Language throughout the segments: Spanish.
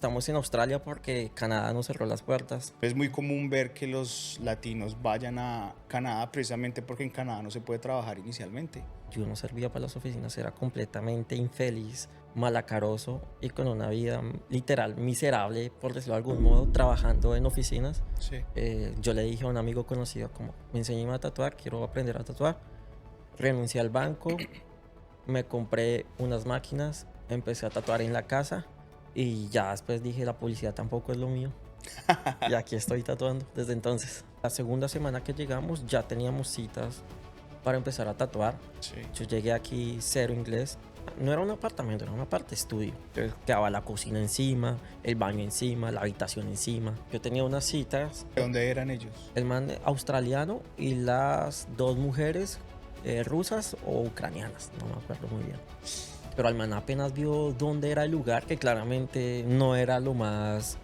Estamos en Australia porque Canadá nos cerró las puertas. Es muy común ver que los latinos vayan a Canadá precisamente porque en Canadá no se puede trabajar inicialmente. Yo no servía para las oficinas, era completamente infeliz, malacaroso y con una vida literal miserable, por decirlo de algún modo, trabajando en oficinas. Sí. Yo le dije a un amigo conocido como, me enseñé a tatuar, quiero aprender a tatuar. Renuncié al banco, me compré unas máquinas, empecé a tatuar en la casa y ya después dije, la publicidad tampoco es lo mío. Y aquí estoy tatuando desde entonces. La segunda semana que llegamos ya teníamos citas para empezar a tatuar. Sí. Yo llegué aquí cero inglés. No era un apartamento, era una parte estudio. Entonces quedaba la cocina encima, el baño encima, la habitación encima. Yo tenía unas citas. ¿De dónde eran ellos? El man australiano y las dos mujeres rusas o ucranianas, no me acuerdo muy bien. Pero el man apenas vio dónde era el lugar, que claramente no era lo más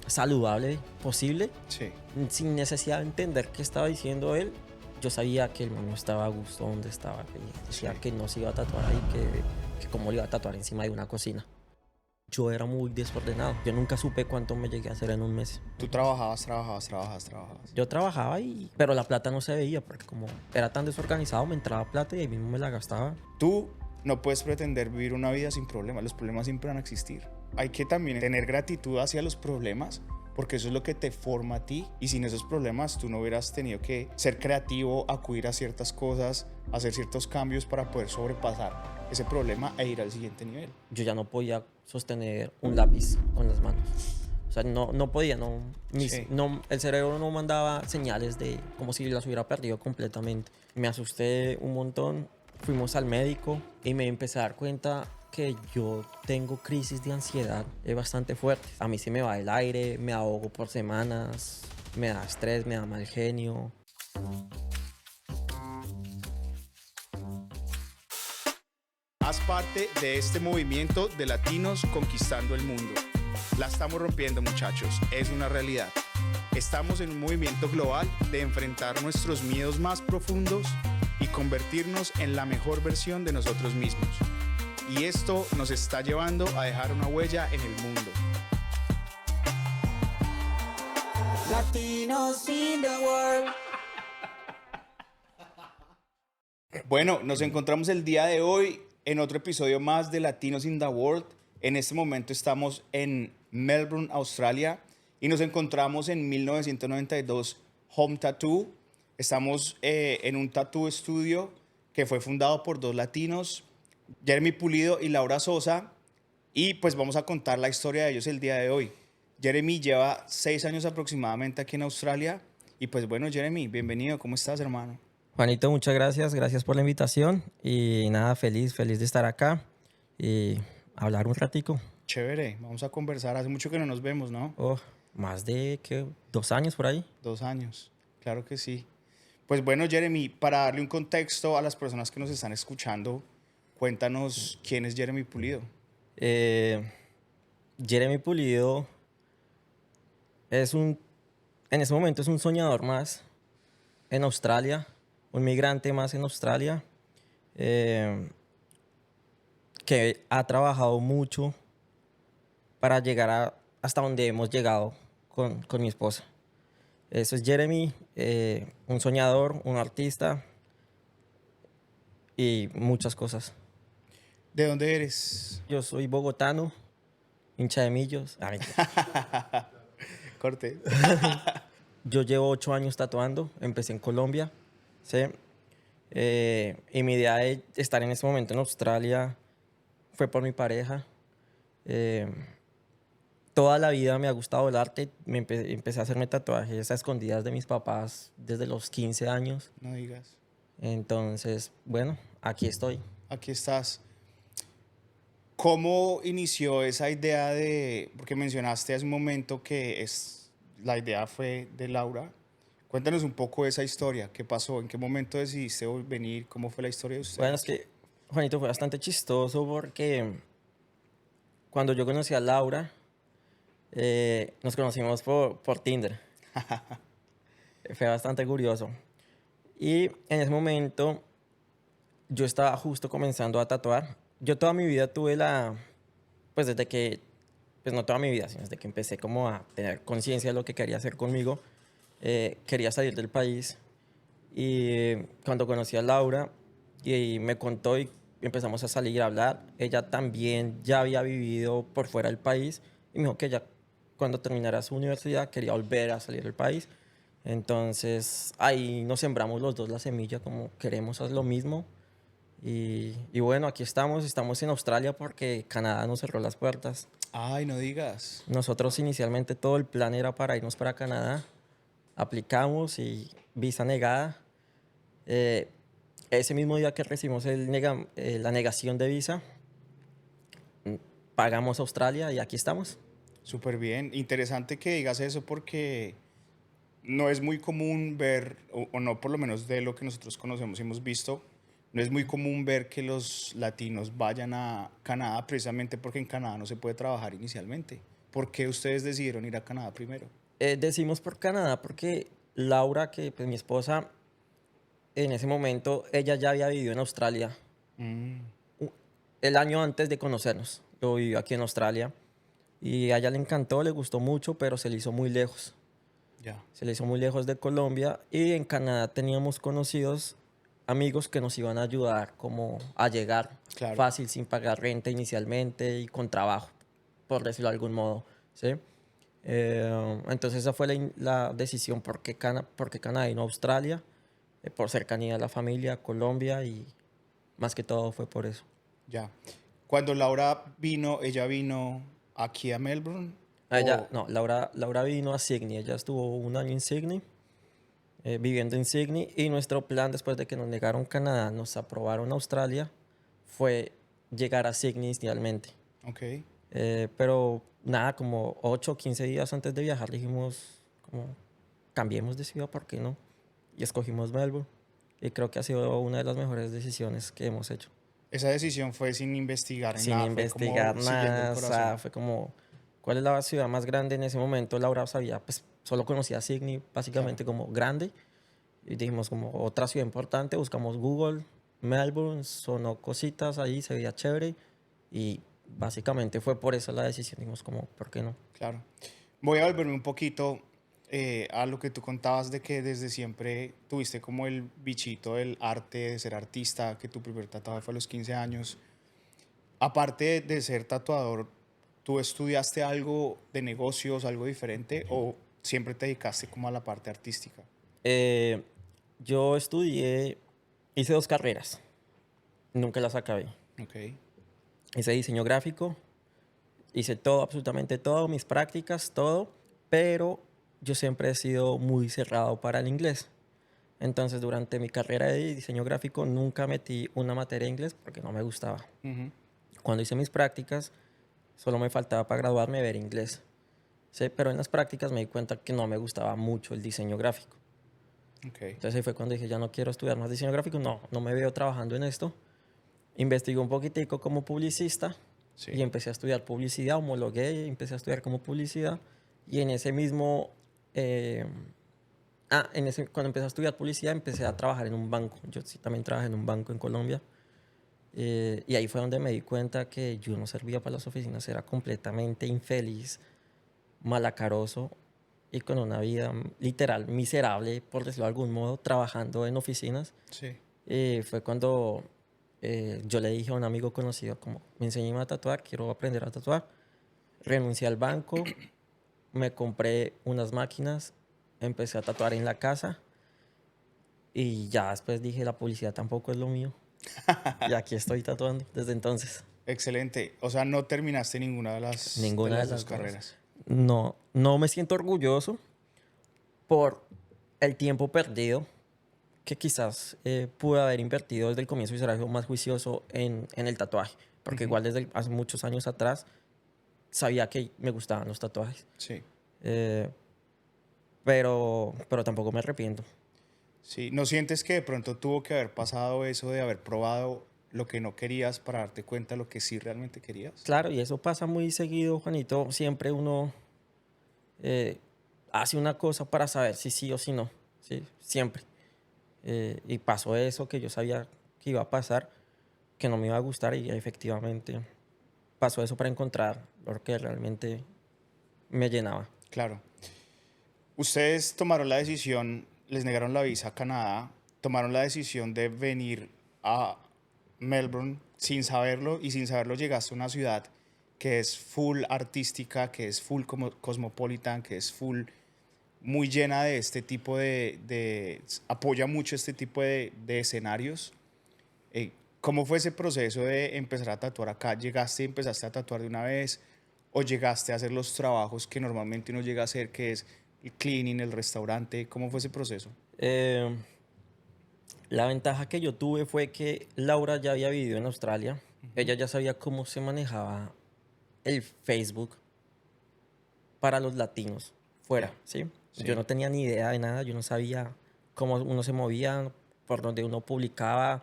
saludable posible. Sí. Sin necesidad de entender qué estaba diciendo él, yo sabía que el man no estaba a gusto donde estaba. Y decía Sí. que no se iba a tatuar ahí, que cómo le iba a tatuar encima de una cocina. Yo era muy desordenado. Yo nunca supe cuánto me llegué a hacer en un mes. Tú trabajabas. Yo trabajaba pero la plata no se veía porque como era tan desorganizado me entraba plata y ahí mismo me la gastaba. Tú no puedes pretender vivir una vida sin problemas. Los problemas siempre van a existir. Hay que también tener gratitud hacia los problemas, porque eso es lo que te forma a ti. Y sin esos problemas tú no hubieras tenido que ser creativo, acudir a ciertas cosas, hacer ciertos cambios para poder sobrepasar ese problema e ir al siguiente nivel. Yo ya no podía sostener un lápiz con las manos. O sea, no podía, Sí. el cerebro no mandaba señales de como si las hubiera perdido completamente. Me asusté un montón, fuimos al médico y me empecé a dar cuenta que yo tengo crisis de ansiedad bastante fuertes. A mí se me va el aire, me ahogo por semanas, me da estrés, me da mal genio. Haz parte de este movimiento de latinos conquistando el mundo. La estamos rompiendo, muchachos, es una realidad. Estamos en un movimiento global de enfrentar nuestros miedos más profundos y convertirnos en la mejor versión de nosotros mismos. Y esto nos está llevando a dejar una huella en el mundo. Latinos in the world. Bueno, nos encontramos el día de hoy en otro episodio más de Latinos in the World. En este momento estamos en Melbourne, Australia, y nos encontramos en 1992 Home Tattoo. Estamos en un tattoo estudio que fue fundado por dos latinos, Jeremy Pulido y Laura Sosa, y pues vamos a contar la historia de ellos el día de hoy. Jeremy lleva 6 años aproximadamente aquí en Australia, y pues bueno, Jeremy, bienvenido, ¿cómo estás, hermano? Juanito, muchas gracias por la invitación y nada, feliz de estar acá y hablar un ratico. Chévere, vamos a conversar. Hace mucho que no nos vemos, ¿no? Oh, más de, ¿qué? 2 años por ahí. 2 años, claro que sí. Pues bueno, Jeremy, para darle un contexto a las personas que nos están escuchando, cuéntanos quién es Jeremy Pulido. Jeremy Pulido en ese momento es un soñador más en Australia, un migrante más en Australia, que ha trabajado mucho para llegar hasta donde hemos llegado con mi esposa. Eso es Jeremy, un soñador, un artista y muchas cosas. ¿De dónde eres? Yo soy bogotano, hincha de Millos. Mentira. Corte. Yo llevo 8 años tatuando, empecé en Colombia, ¿sí? Y mi idea de estar en ese momento en Australia fue por mi pareja. Toda la vida me ha gustado el arte, empecé a hacerme tatuajes a escondidas de mis papás desde los 15 años. No digas. Entonces, bueno, aquí estoy. Aquí estás. ¿Cómo inició esa idea de, porque mencionaste hace un momento que la idea fue de Laura? Cuéntanos un poco de esa historia. ¿Qué pasó? ¿En qué momento decidiste venir? ¿Cómo fue la historia de ustedes? Bueno, es que, Juanito, fue bastante chistoso porque cuando yo conocí a Laura, nos conocimos por Tinder. Fue bastante curioso. Y en ese momento yo estaba justo comenzando a tatuar. Yo toda mi vida tuve pues desde que pues no toda mi vida, sino desde que empecé como a tener conciencia de lo que quería hacer conmigo, quería salir del país. Y cuando conocí a Laura y me contó y empezamos a salir a hablar, ella también ya había vivido por fuera del país y me dijo que ya cuando terminara su universidad quería volver a salir del país. Entonces ahí nos sembramos los dos la semilla como queremos hacer lo mismo. Y bueno, aquí estamos en Australia porque Canadá nos cerró las puertas. Ay, no digas. Nosotros inicialmente todo el plan era para irnos para Canadá, aplicamos y visa negada. Eh, Ese mismo día que recibimos la negación de visa, mm, pagamos a Australia y aquí estamos. Súper bien. Interesante que digas eso porque no es muy común ver, o no por lo menos de lo que nosotros conocemos y hemos visto, no es muy común ver que los latinos vayan a Canadá precisamente porque en Canadá no se puede trabajar inicialmente. ¿Por qué ustedes decidieron ir a Canadá primero? Decimos por Canadá porque Laura, que pues mi esposa, en ese momento, ella ya había vivido en Australia Mm, u- el año antes de conocernos. Yo viví aquí en Australia y a ella le encantó, le gustó mucho, pero se le hizo muy lejos. ya, Se le hizo muy lejos de Colombia y en Canadá teníamos conocidos amigos que nos iban a ayudar como a llegar claro. fácil sin pagar renta inicialmente y con trabajo, por decirlo de algún modo, ¿sí? Entonces esa fue la decisión porque Canadá y no Australia, por cercanía a la familia, Colombia y más que todo fue por eso. Ya. Cuando Laura vino, ella vino aquí a Melbourne Ella, o no, Laura vino a Sydney, ella estuvo un año en Sydney, viviendo en Sydney y nuestro plan después de que nos negaron Canadá, nos aprobaron Australia, fue llegar a Sydney inicialmente. ok, Pero nada, como 8 o 15 días antes de viajar dijimos como cambiemos de ciudad, ¿por qué no? Y escogimos Melbourne y creo que ha sido una de las mejores decisiones que hemos hecho. esa decisión fue sin investigar ni Sin nada, fue como investigar siguiendo el nada, o corazón. sea, fue como, ¿cuál es la ciudad más grande en ese momento? Laura sabía, pues solo conocía Sydney Claro. básicamente como grande y dijimos como otra ciudad importante, buscamos Google, Melbourne, sonó cositas ahí, se veía chévere y básicamente fue por eso la decisión, dijimos como, ¿por qué no? Claro. Voy a volverme un poquito a lo que tú contabas de que desde siempre tuviste como el bichito del arte, de ser artista, que tu primer tatuaje fue a los 15 años. Aparte de ser tatuador, ¿tú estudiaste algo de negocios, algo diferente o siempre te dedicaste como a la parte artística? Eh, yo hice 2 carreras, nunca las acabé. Ok, Hice diseño gráfico, hice todo, absolutamente todo, mis prácticas, todo, pero yo siempre he sido muy cerrado para el inglés. Entonces, durante mi carrera de diseño gráfico nunca metí una materia de inglés porque no me gustaba. ujú, Cuando hice mis prácticas, solo me faltaba para graduarme ver inglés. Sí, pero en las prácticas me di cuenta que no me gustaba mucho el diseño gráfico. ok, Entonces ahí fue cuando dije, ya no quiero estudiar más diseño gráfico, no me veo trabajando en esto. Investigué un poquitico como publicista y sí, empecé a estudiar publicidad, homologué, empecé a estudiar como publicidad y en ese mismo, eh, cuando empecé a estudiar publicidad empecé a trabajar en un banco. Yo sí también trabajé en un banco en Colombia y ahí fue donde me di cuenta que yo no servía para las oficinas, era completamente infeliz, malacaroso y con una vida literal miserable, por decirlo de algún modo, trabajando en oficinas. sí. Y fue cuando yo le dije a un amigo conocido, como, me enseñé a tatuar, quiero aprender a tatuar. Renuncié al banco, me compré unas máquinas, empecé a tatuar en la casa y ya después dije, la publicidad tampoco es lo mío. Y aquí estoy tatuando desde entonces. Excelente. O sea, no terminaste ninguna de Ninguna de las dos las dos. carreras. No me siento orgulloso por el tiempo perdido que quizás pude haber invertido desde el comienzo y ser algo más juicioso en el tatuaje. Porque Ujú, igual desde hace muchos años atrás sabía que me gustaban los tatuajes. sí, Eh, pero tampoco me arrepiento. sí. ¿No sientes que de pronto tuvo que haber pasado eso de haber probado lo que no querías para darte cuenta de lo que sí realmente querías? Claro, y eso pasa muy seguido, Juanito. Siempre uno eh, hace una cosa para saber si sí o si no. ¿Sí? Siempre. Y pasó eso que yo sabía que iba a pasar, que no me iba a gustar y efectivamente pasó eso para encontrar porque realmente me llenaba. Claro. Ustedes tomaron la decisión, les negaron la visa a Canadá, tomaron la decisión de venir a Melbourne sin saberlo y sin saberlo llegaste a una ciudad que es full artística, que es full como cosmopolitan, que es full muy llena de este tipo apoya mucho este tipo de escenarios. ¿Cómo fue ese proceso de empezar a tatuar acá? ¿Llegaste y empezaste a tatuar de una vez? ¿O llegaste a hacer los trabajos que normalmente uno llega a hacer, que es el cleaning, el restaurante? ¿Cómo fue ese proceso? Eh, la ventaja que yo tuve fue que Laura ya había vivido en Australia. Ella ya sabía cómo se manejaba el Facebook para los latinos fuera, Ya. ¿sí? Yo Sí. no tenía ni idea de nada, yo no sabía cómo uno se movía, por donde uno publicaba,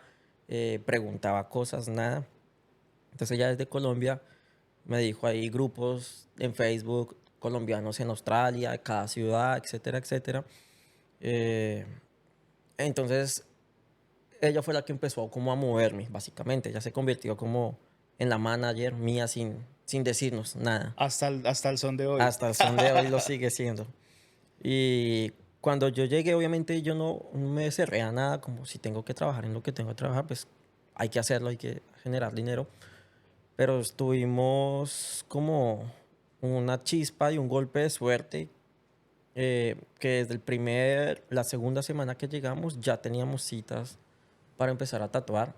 preguntaba cosas, nada. Entonces ella desde Colombia me dijo ahí grupos en Facebook, colombianos en Australia, cada ciudad, etcétera, etcétera. Eh, entonces ella fue la que empezó como a moverme, básicamente. Ella se convirtió como en la manager mía sin decirnos nada. Hasta el son de hoy. Hasta el son de hoy lo sigue siendo. Y cuando yo llegué, obviamente yo no me cerré a nada, como si tengo que trabajar en lo que tengo que trabajar, pues hay que hacerlo, hay que generar dinero. Pero estuvimos como una chispa y un golpe de suerte, que desde la segunda semana que llegamos ya teníamos citas para empezar a tatuar,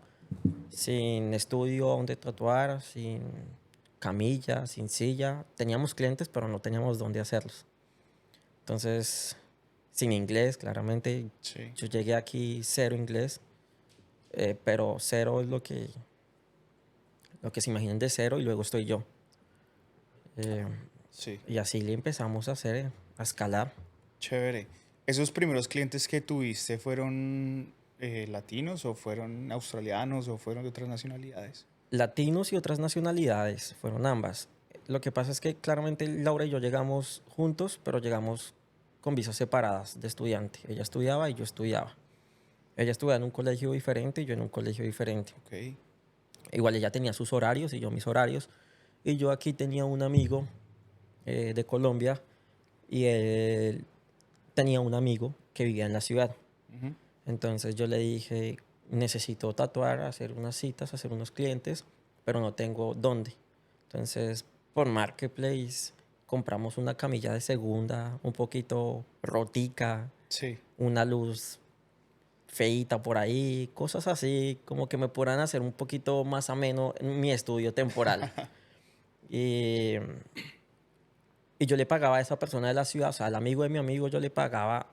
sin estudio donde tatuar, sin camilla, sin silla. Teníamos clientes, pero no teníamos dónde hacerlos. Entonces, sin inglés, claramente. Sí. Yo llegué aquí cero inglés, pero cero es lo que se imaginen de cero y luego estoy yo. Eh, Sí. y así le empezamos a hacer, a escalar. Chévere. ¿Esos primeros clientes que tuviste fueron latinos o fueron australianos o fueron de otras nacionalidades? Latinos y otras nacionalidades, fueron ambas. Lo que pasa es que claramente Laura y yo llegamos juntos, pero llegamos con visas separadas de estudiante. Ella estudiaba y yo estudiaba. Ella estudiaba en un colegio diferente y yo en un colegio diferente. Ok. Igual ella tenía sus horarios y yo mis horarios. Y yo aquí tenía un amigo de Colombia y él tenía un amigo que vivía en la ciudad. Ujú. Entonces yo le dije, necesito tatuar, hacer unas citas, hacer unos clientes, pero no tengo dónde. Entonces, por Marketplace compramos una camilla de segunda, un poquito rotica, Sí. una luz feíta por ahí, cosas así, como que me puedan hacer un poquito más ameno en mi estudio temporal. Y, y yo le pagaba a esa persona de la ciudad, o sea, al amigo de mi amigo, yo le pagaba.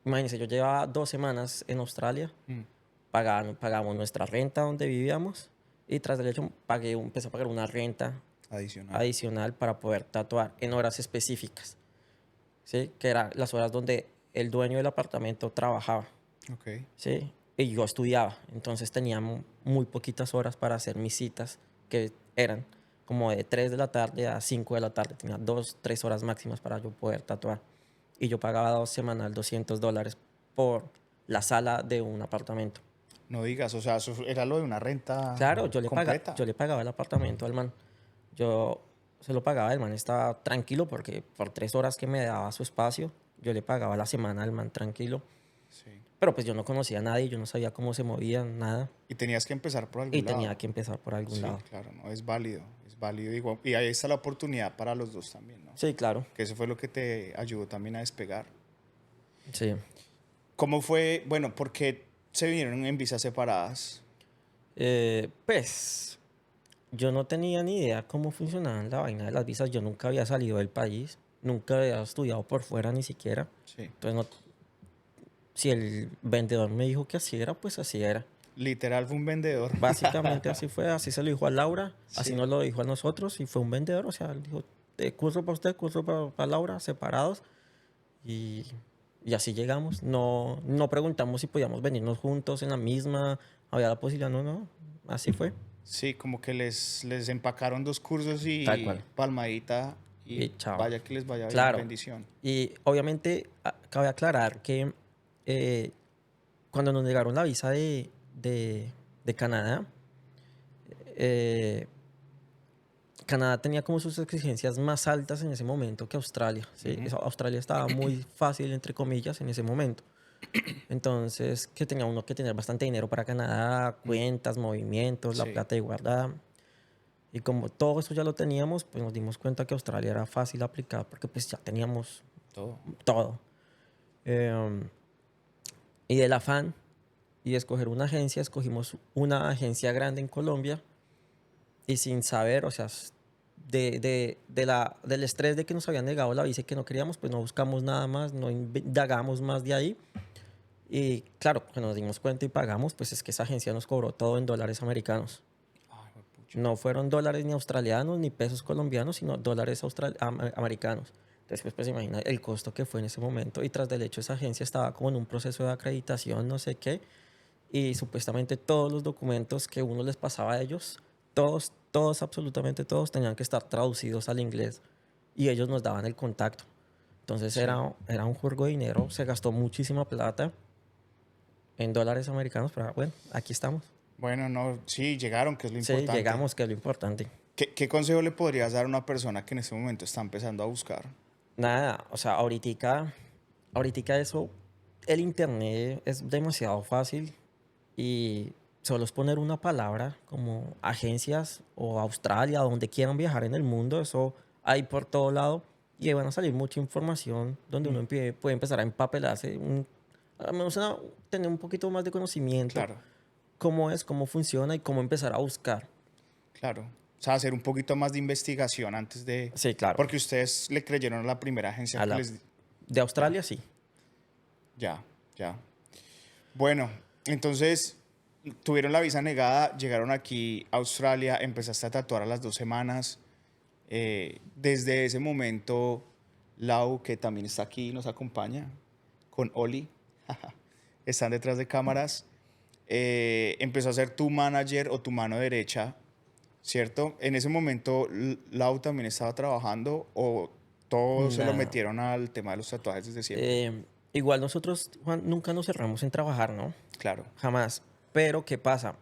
Imagínense, yo llevaba 2 semanas en Australia, Mm. pagamos nuestra renta donde vivíamos y tras del hecho empecé a pagar una renta Adicional. adicional para poder tatuar en horas específicas, ¿sí? Que eran las horas donde el dueño del apartamento trabajaba, Ok. ¿sí? Y yo estudiaba, entonces tenía muy poquitas horas para hacer mis citas, que eran como de 3 de la tarde a 5 de la tarde, tenía 2, 3 horas máximas para yo poder tatuar. Y yo pagaba semanal $200 por la sala de un apartamento. No digas, o sea, eso era lo de una renta Claro, completa. yo le pagaba el apartamento al man. Yo se lo pagaba, el man estaba tranquilo porque por 3 horas que me daba su espacio, yo le pagaba la semana al man tranquilo. Sí. Pero pues yo no conocía a nadie, yo no sabía cómo se movían, nada. Y tenías que empezar por Y algún tenía lado. que empezar por algún Sí, lado. claro, no, es válido, es válido. Y ahí está la oportunidad para los dos también, ¿no? Sí, claro. Que eso fue lo que te ayudó también a despegar. Sí. ¿Cómo fue, bueno, por qué se vinieron en visas separadas? Pues yo no tenía ni idea cómo funcionaban la vaina de las visas. Yo nunca había salido del país, nunca había estudiado por fuera ni siquiera. Sí. Entonces, si el vendedor me dijo que así era, pues así era. Literal fue un vendedor. Básicamente así fue, así se lo dijo a Laura, así Sí. nos lo dijo a nosotros y fue un vendedor. O sea, él dijo, curso para usted, curso para Laura, separados. Y, y así llegamos. No preguntamos si podíamos venirnos juntos en la misma, había la posibilidad, no, así fue. Sí, como que les empacaron dos cursos Tal y cual. palmadita y Y chao. vaya que les vaya bien, Claro. bendición. Y obviamente cabe aclarar que eh, cuando nos negaron la visa de Canadá, eh, Canadá tenía como sus exigencias más altas en ese momento que Australia, ¿sí? Australia estaba muy fácil, entre comillas, en ese momento. Entonces, que tenía uno que tener bastante dinero para Canadá, cuentas, movimientos, la Sí, plata de guardada. Y como todo eso ya lo teníamos, pues nos dimos cuenta que Australia era fácil aplicar porque pues ya teníamos todo. todo. Eh, y del afán y de escoger una agencia, escogimos una agencia grande en Colombia y sin saber, o sea, del estrés de que nos habían negado la visa y que no queríamos, pues no buscamos nada más, no indagamos más de ahí. Y claro, cuando nos dimos cuenta y pagamos, pues es que esa agencia nos cobró todo en dólares americanos. Ay, juepucha. No fueron dólares ni australianos ni pesos colombianos, sino dólares americanos. Entonces, pues imagina el costo que fue en ese momento. Y tras del hecho, esa agencia estaba como en un proceso de acreditación, no sé qué. Y supuestamente todos los documentos que uno les pasaba a ellos, todos, absolutamente todos, tenían que estar traducidos al inglés. Y ellos nos daban el contacto. Entonces Sí. era un juego de dinero, se gastó muchísima plata en dólares americanos, pero bueno, aquí estamos. Bueno, no, sí, llegaron, que es lo Sí, importante. llegamos, que es lo importante. ¿Qué consejo le podrías dar a una persona que en este momento está empezando a buscar? Nada, o sea, ahorita eso, el internet es demasiado fácil y solo es poner una palabra como agencias o Australia, donde quieran viajar en el mundo, eso hay por todo lado y ahí van a salir mucha información donde uno puede empezar a empapelarse, al menos tener un poquito más de conocimiento, Claro, cómo es, cómo funciona y cómo empezar a buscar. claro. O sea, hacer un poquito más de investigación antes de... Sí, claro. Porque ustedes le creyeron a la primera agencia A que la, les... de Ya, Australia, sí. ya, ya. Bueno, entonces tuvieron la visa negada, llegaron aquí a Australia, empezaste a tatuar a las 2 semanas. Desde ese momento, Lau, que también está aquí, nos acompaña, con Oli, están detrás de cámaras, empezó a ser tu manager o tu mano derecha, ¿cierto? En ese momento, Lau también estaba trabajando o todo se lo Nada. metieron al tema de los tatuajes desde siempre. Igual nosotros, Juan, nunca nos cerramos en trabajar, ¿no? Claro. Jamás. Pero, ¿qué pasa?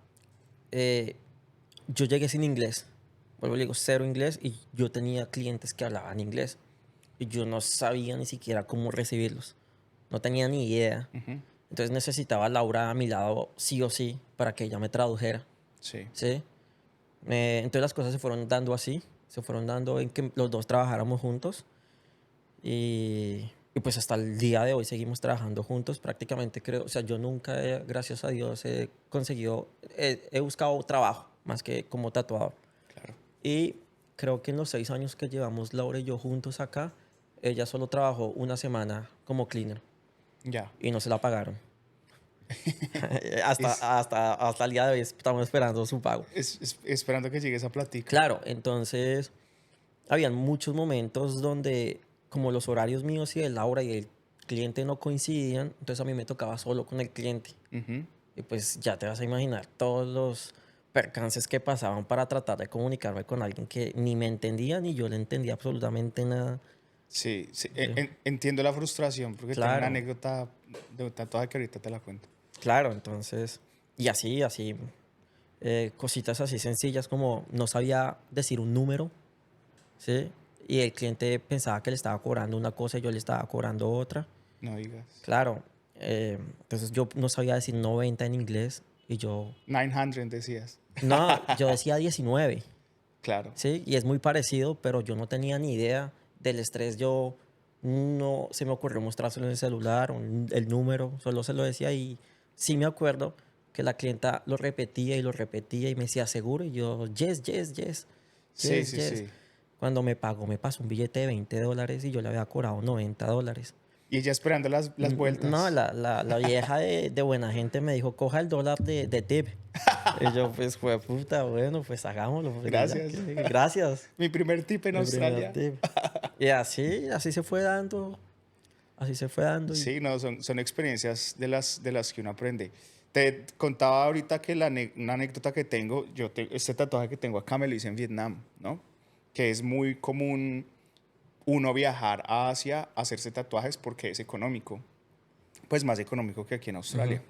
Eh, yo llegué sin inglés. Vuelvo y le digo, cero inglés. Y yo tenía clientes que hablaban inglés. Y yo no sabía ni siquiera cómo recibirlos. No tenía ni idea. Ujú. Entonces necesitaba a Laura a mi lado sí o sí para que ella me tradujera. Sí. ¿Sí? Entonces las cosas se fueron dando así. Se fueron dando en que los dos trabajáramos juntos. Y pues hasta el día de hoy seguimos trabajando juntos prácticamente, creo. O sea, yo nunca, gracias a Dios, he conseguido, he buscado trabajo más que como tatuador. Claro. Y creo que en los 6 años que llevamos Laura y yo juntos acá, ella solo trabajó una semana como cleaner Ya. y no se la pagaron. Es, Hasta el día de hoy estamos esperando su pago. esperando que llegue esa platica. Claro, entonces habían muchos momentos donde como los horarios míos y de Laura y el cliente no coincidían, entonces a mí me tocaba solo con el cliente. Ujú. Y pues ya te vas a imaginar todos los percances que pasaban para tratar de comunicarme con alguien que ni me entendía ni yo le entendía absolutamente nada. Sí, sí, Sí. entiendo la frustración porque tengo una Claro, anécdota de un tatuaje que ahorita te la cuento. claro, entonces, y así, cositas así sencillas como no sabía decir un número, ¿sí? Y el cliente pensaba que le estaba cobrando una cosa y yo le estaba cobrando otra. No digas. Claro, entonces yo no sabía decir 90 en inglés y yo, 900 decías. no, yo decía 19, Claro, ¿sí? Y es muy parecido, pero yo no tenía ni idea del estrés. Yo no se me ocurrió mostrárselo en el celular, el número, solo se lo decía y sí me acuerdo que la clienta lo repetía y me decía seguro y yo, yes, yes, yes, sí, yes, sí, yes. sí. Cuando me pagó, me pasó un billete de $20 y yo le había cobrado $90. Y ella esperando las No, vueltas. la vieja de buena gente me dijo, coja el dólar de tip. Y yo, pues, fue puta, bueno, pues hagámoslo. Pues, Gracias. gracias. Mi primer tip en Mi primer Australia. tip. Y así se fue dando. Así se fue dando. Y Sí, no, son experiencias de las que uno aprende. Te contaba ahorita que una anécdota que tengo, este tatuaje que tengo acá me lo hice en Vietnam, ¿no? Que es muy común uno viajar a Asia a hacerse tatuajes porque es económico, pues más económico que aquí en Australia.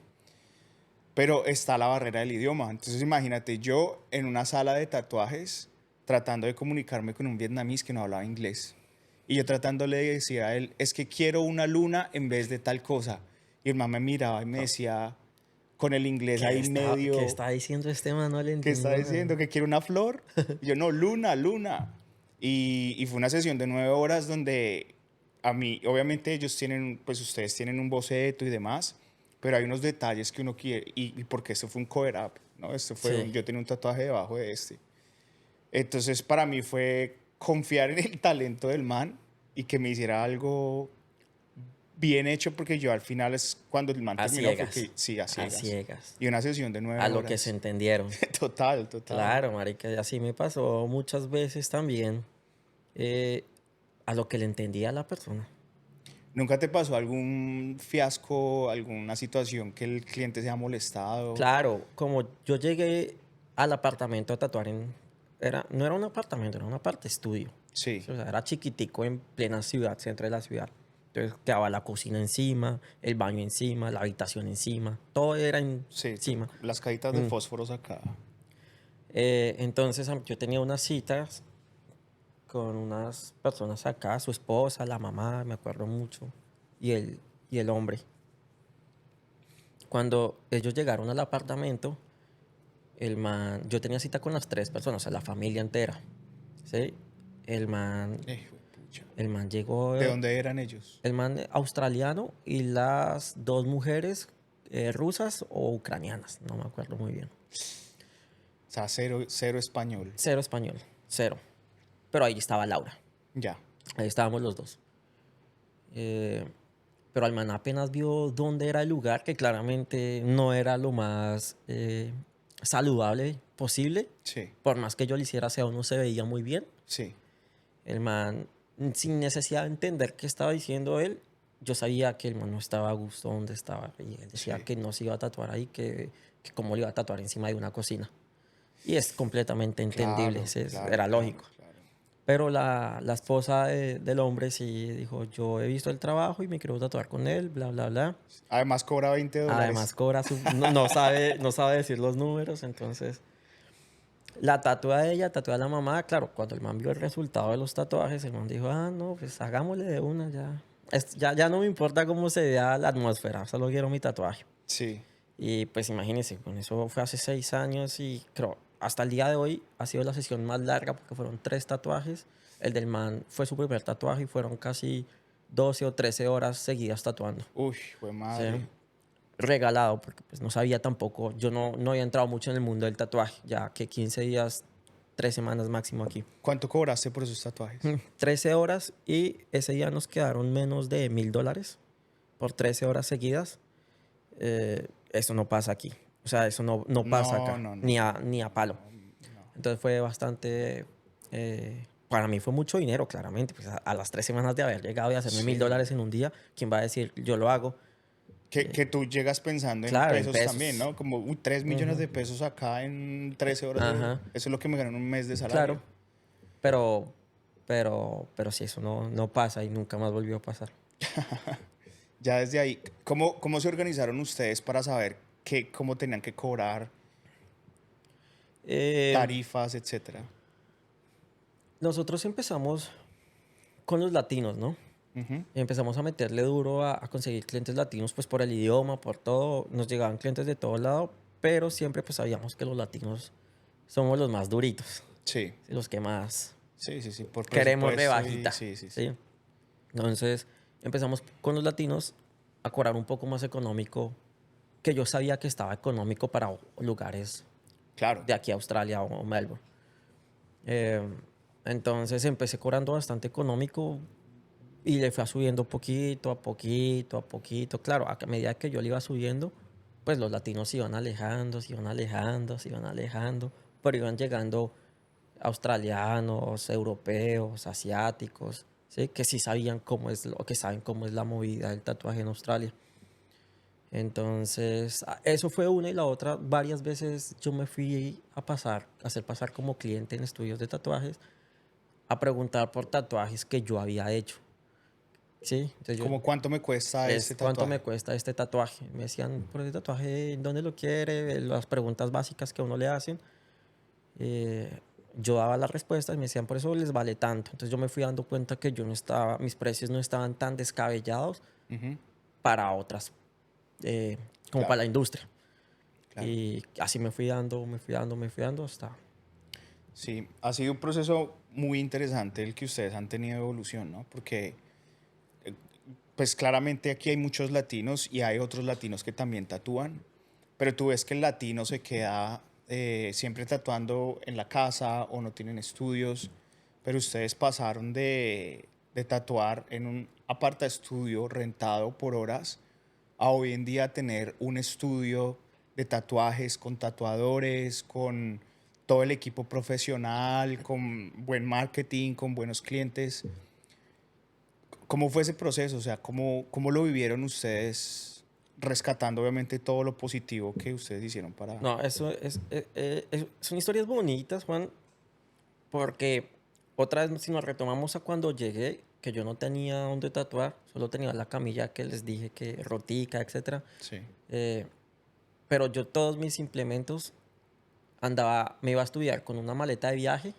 Pero está la barrera del idioma. Entonces imagínate, yo en una sala de tatuajes tratando de comunicarme con un vietnamís que no hablaba inglés. Y yo tratándole de decir a él, es que quiero una luna en vez de tal cosa. Y el man me miraba y me decía, con el inglés ahí ¿Qué medio, está diciendo este man? No le ¿qué está entiendo nada. diciendo? ¿Que quiere una flor? Y yo, no, luna, luna. Y fue una sesión de 9 horas donde a mí, obviamente ellos tienen, pues ustedes tienen un boceto y demás, pero hay unos detalles que uno quiere, y porque esto fue un cover-up, ¿no? Sí, Yo tenía un tatuaje debajo de este. Entonces para mí fue confiar en el talento del man y que me hiciera algo bien hecho, porque yo al final es cuando el man a terminó fue ciegas. que sí, a A ciegas. ciegas. Y una sesión de nueve A lo que se horas. entendieron. Total, total. Claro, marica, y así me pasó muchas veces también. eh, a lo que le entendía a la persona. ¿Nunca te pasó algún fiasco, alguna situación que el cliente se ha molestado? Claro, como yo llegué al apartamento a tatuar no era un apartamento, era un aparte estudio. Sí, Sí, o sea, era chiquitico en plena ciudad, centro de la ciudad. Entonces quedaba la cocina encima, el baño encima, la habitación encima, todo era sí, encima. las cajitas de Mm. fósforos acá. Entonces yo tenía unas citas con unas personas acá, su esposa, la mamá, me acuerdo mucho, y el hombre. Cuando ellos llegaron al apartamento, yo tenía cita con las tres personas, o sea, la familia entera, ¿sí? El man, Pucha. el man llegó, ¿De dónde eran ellos? el man australiano y las dos mujeres rusas o ucranianas, no me acuerdo muy bien. O sea, cero, cero español. Cero español, cero. Pero ahí estaba Laura, Ya. ahí estábamos los dos. Eh, pero el man apenas vio dónde era el lugar, que claramente no era lo más saludable posible. Sí, Por más que yo le hiciera aseo, no se veía muy bien. sí. El man, sin necesidad de entender qué estaba diciendo él, yo sabía que el man no estaba a gusto donde estaba. Y él decía Sí. que no se iba a tatuar ahí, que cómo le iba a tatuar encima de una cocina. Y es completamente entendible, Claro, claro, era claro, lógico. claro. Pero la esposa del hombre sí dijo, yo he visto el trabajo y me quiero tatuar con él, bla, bla, bla. Además cobra $20. Además cobra no sabe decir los números, entonces la tatúa a ella, tatúa a la mamá. Claro, cuando el man vio el resultado de los tatuajes, el man dijo, ah, no, pues hagámosle de una ya. Ya no me importa cómo se vea la atmósfera, solo quiero mi tatuaje. Sí. Y pues imagínense, con eso fue hace 6 años y creo, hasta el día de hoy ha sido la sesión más larga porque fueron 3 tatuajes. El del man fue su primer tatuaje y fueron casi 12 o 13 horas seguidas tatuando. Uy, fue ¿Sí? madre. Regalado porque pues no sabía tampoco, yo no había entrado mucho en el mundo del tatuaje, ya que 15 días, 3 semanas máximo aquí. ¿Cuánto cobraste por esos tatuajes? 13 horas y ese día nos quedaron menos de $1,000 por 13 horas seguidas. Eso no pasa aquí. O sea, eso no pasa No, acá, no, no, ni a palo. no. Entonces fue bastante... para mí fue mucho dinero, claramente. Pues a las 3 semanas de haber llegado y hacerme Sí. $1,000 en un día, ¿quién va a decir yo lo hago? Que tú llegas pensando en Claro, en pesos pesos. también, ¿no? Como 3 millones de pesos acá en 13 horas. Ajá. Eso es lo que me gané en un mes de Claro. salario. Pero sí, eso no pasa y nunca más volvió a pasar. Ya desde ahí, ¿cómo se organizaron ustedes para saber cómo tenían que cobrar, Eh, tarifas, etcétera? Nosotros empezamos con los latinos, ¿no? Ujú. Empezamos a meterle duro a conseguir clientes latinos, pues por el idioma, por todo. Nos llegaban clientes de todo lado, pero siempre pues sabíamos que los latinos somos los más duritos, Sí, los que más sí, sí, sí, por queremos presupuesto rebajita. sí, sí, sí. ¿Sí? Entonces empezamos con los latinos a cobrar un poco más económico, que yo sabía que estaba económico para lugares Claro. de aquí a Australia o Melbourne. Eh, entonces empecé cobrando bastante económico y le fue subiendo poquito a poquito a poquito. Claro, a medida que yo le iba subiendo, pues los latinos se iban alejando, se iban alejando, se iban alejando, pero iban llegando australianos, europeos, asiáticos, ¿sí? Que sí sabían cómo es, que saben cómo es la movida del tatuaje en Australia. Entonces, eso fue una y la otra. Varias veces yo me fui a hacer pasar como cliente en estudios de tatuajes, a preguntar por tatuajes que yo había hecho. ¿Sí? Entonces ¿Cómo cuánto me cuesta ese ¿cuánto me tatuaje? cuesta este tatuaje? Me decían, por el tatuaje, ¿dónde lo quiere? Las preguntas básicas que a uno le hacen. Eh, yo daba las respuestas y me decían, por eso les vale tanto. Entonces yo me fui dando cuenta que yo no estaba, mis precios no estaban tan descabellados Ujú. para otras, eh, como para Claro, la industria. claro. Y así me fui dando hasta... Sí, ha sido un proceso muy interesante el que ustedes han tenido de evolución, ¿no? Porque, pues claramente aquí hay muchos latinos y hay otros latinos que también tatúan, pero tú ves que el latino se queda siempre tatuando en la casa o no tienen estudios, pero ustedes pasaron de tatuar en un aparta estudio rentado por horas a hoy en día tener un estudio de tatuajes con tatuadores, con todo el equipo profesional, con buen marketing, con buenos clientes. ¿Cómo fue ese proceso? O sea, ¿cómo lo vivieron ustedes rescatando obviamente todo lo positivo que ustedes hicieron para... No, eso son historias bonitas, Juan, porque otra vez si nos retomamos a cuando llegué, que yo no tenía dónde tatuar, solo tenía la camilla que les dije que rotica, etcétera. Sí, Eh, pero yo todos mis implementos me iba a estudiar con una maleta de viaje,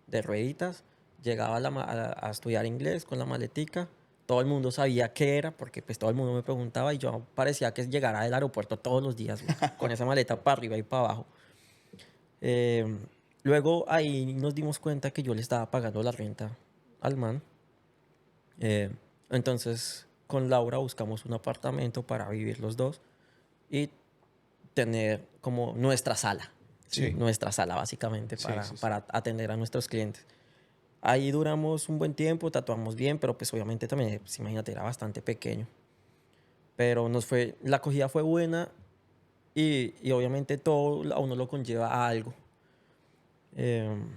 de rueditas, llegaba a estudiar inglés con la maletica, todo el mundo sabía qué era, porque pues todo el mundo me preguntaba y yo parecía que llegara del aeropuerto todos los días, güey, con esa maleta para arriba y para abajo. Eh, Luego ahí nos dimos cuenta que yo le estaba pagando la renta al man. Eh, entonces con Laura buscamos un apartamento para vivir los dos y tener como nuestra sala, ¿sí? sí, Nuestra sala básicamente sí, sí, sí. para atender a nuestros clientes. Ahí duramos un buen tiempo, tatuamos bien, pero pues obviamente también, pues, imagínate, era bastante pequeño. Pero la acogida fue buena y obviamente todo a uno lo conlleva a algo. Em,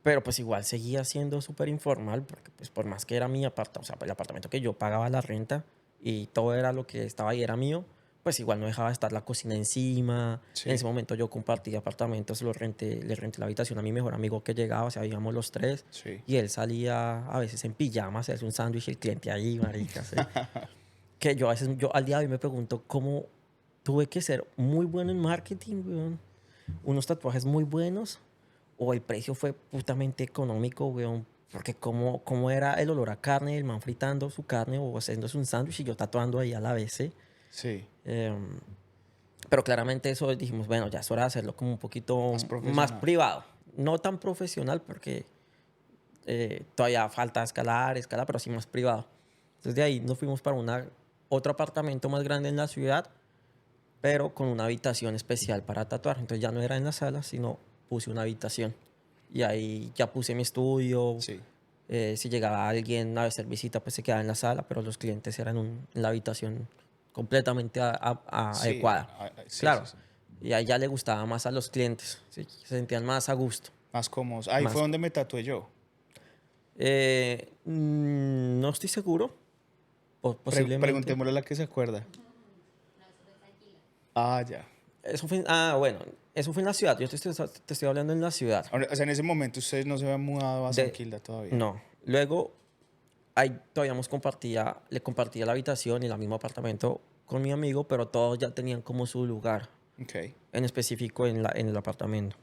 pero pues igual seguía siendo súper informal, porque pues por más que era mi apartamento, o sea, el apartamento que yo pagaba la renta y todo era lo que estaba ahí era mío, pues igual no dejaba de estar la cocina encima. En Sí, ese momento yo compartía apartamentos, le renté la habitación a mi mejor amigo que llegaba, o sea, íbamos los tres, sí. y él salía a veces en pijama, a hacerse un sándwich y el cliente ahí, marica, ¿sí? Que yo a veces, yo al día de hoy me pregunto cómo tuve que ser muy bueno en marketing, weón, unos tatuajes muy buenos o el precio fue putamente económico, weón. Porque cómo era el olor a carne, el man fritando su carne o haciéndose un sándwich y yo tatuando ahí a la vez, ¿sí? Sí, Em, pero claramente eso dijimos, bueno, ya es hora de hacerlo como un poquito más más profesional. privado. No tan profesional porque todavía falta escalar, pero sí más privado. Entonces de ahí nos fuimos para otro apartamento más grande en la ciudad, pero con una habitación especial para tatuar. Entonces ya no era en la sala, sino puse una habitación. Y ahí ya puse mi estudio. Sí, Si llegaba alguien a hacer visita, pues se quedaba en la sala, pero los clientes eran en la habitación completamente sí, adecuada. sí, sí, Claro. sí. Y a ella le gustaba más a los clientes, ¿sí? Se sentían más a gusto. Más cómodos. Ahí fue Más. donde me tatué yo. No estoy seguro, posiblemente. Preguntémosle a la que se acuerda. Ah, ya. Bueno, eso fue en la ciudad. Te estoy hablando en la ciudad. Ahora, o sea, en ese momento ustedes no se habían mudado a San De, Kilda todavía. no. Luego, ahí todavía le compartía la habitación y el mismo apartamento con mi amigo, pero todos ya tenían como su lugar, Ok, en específico en el apartamento.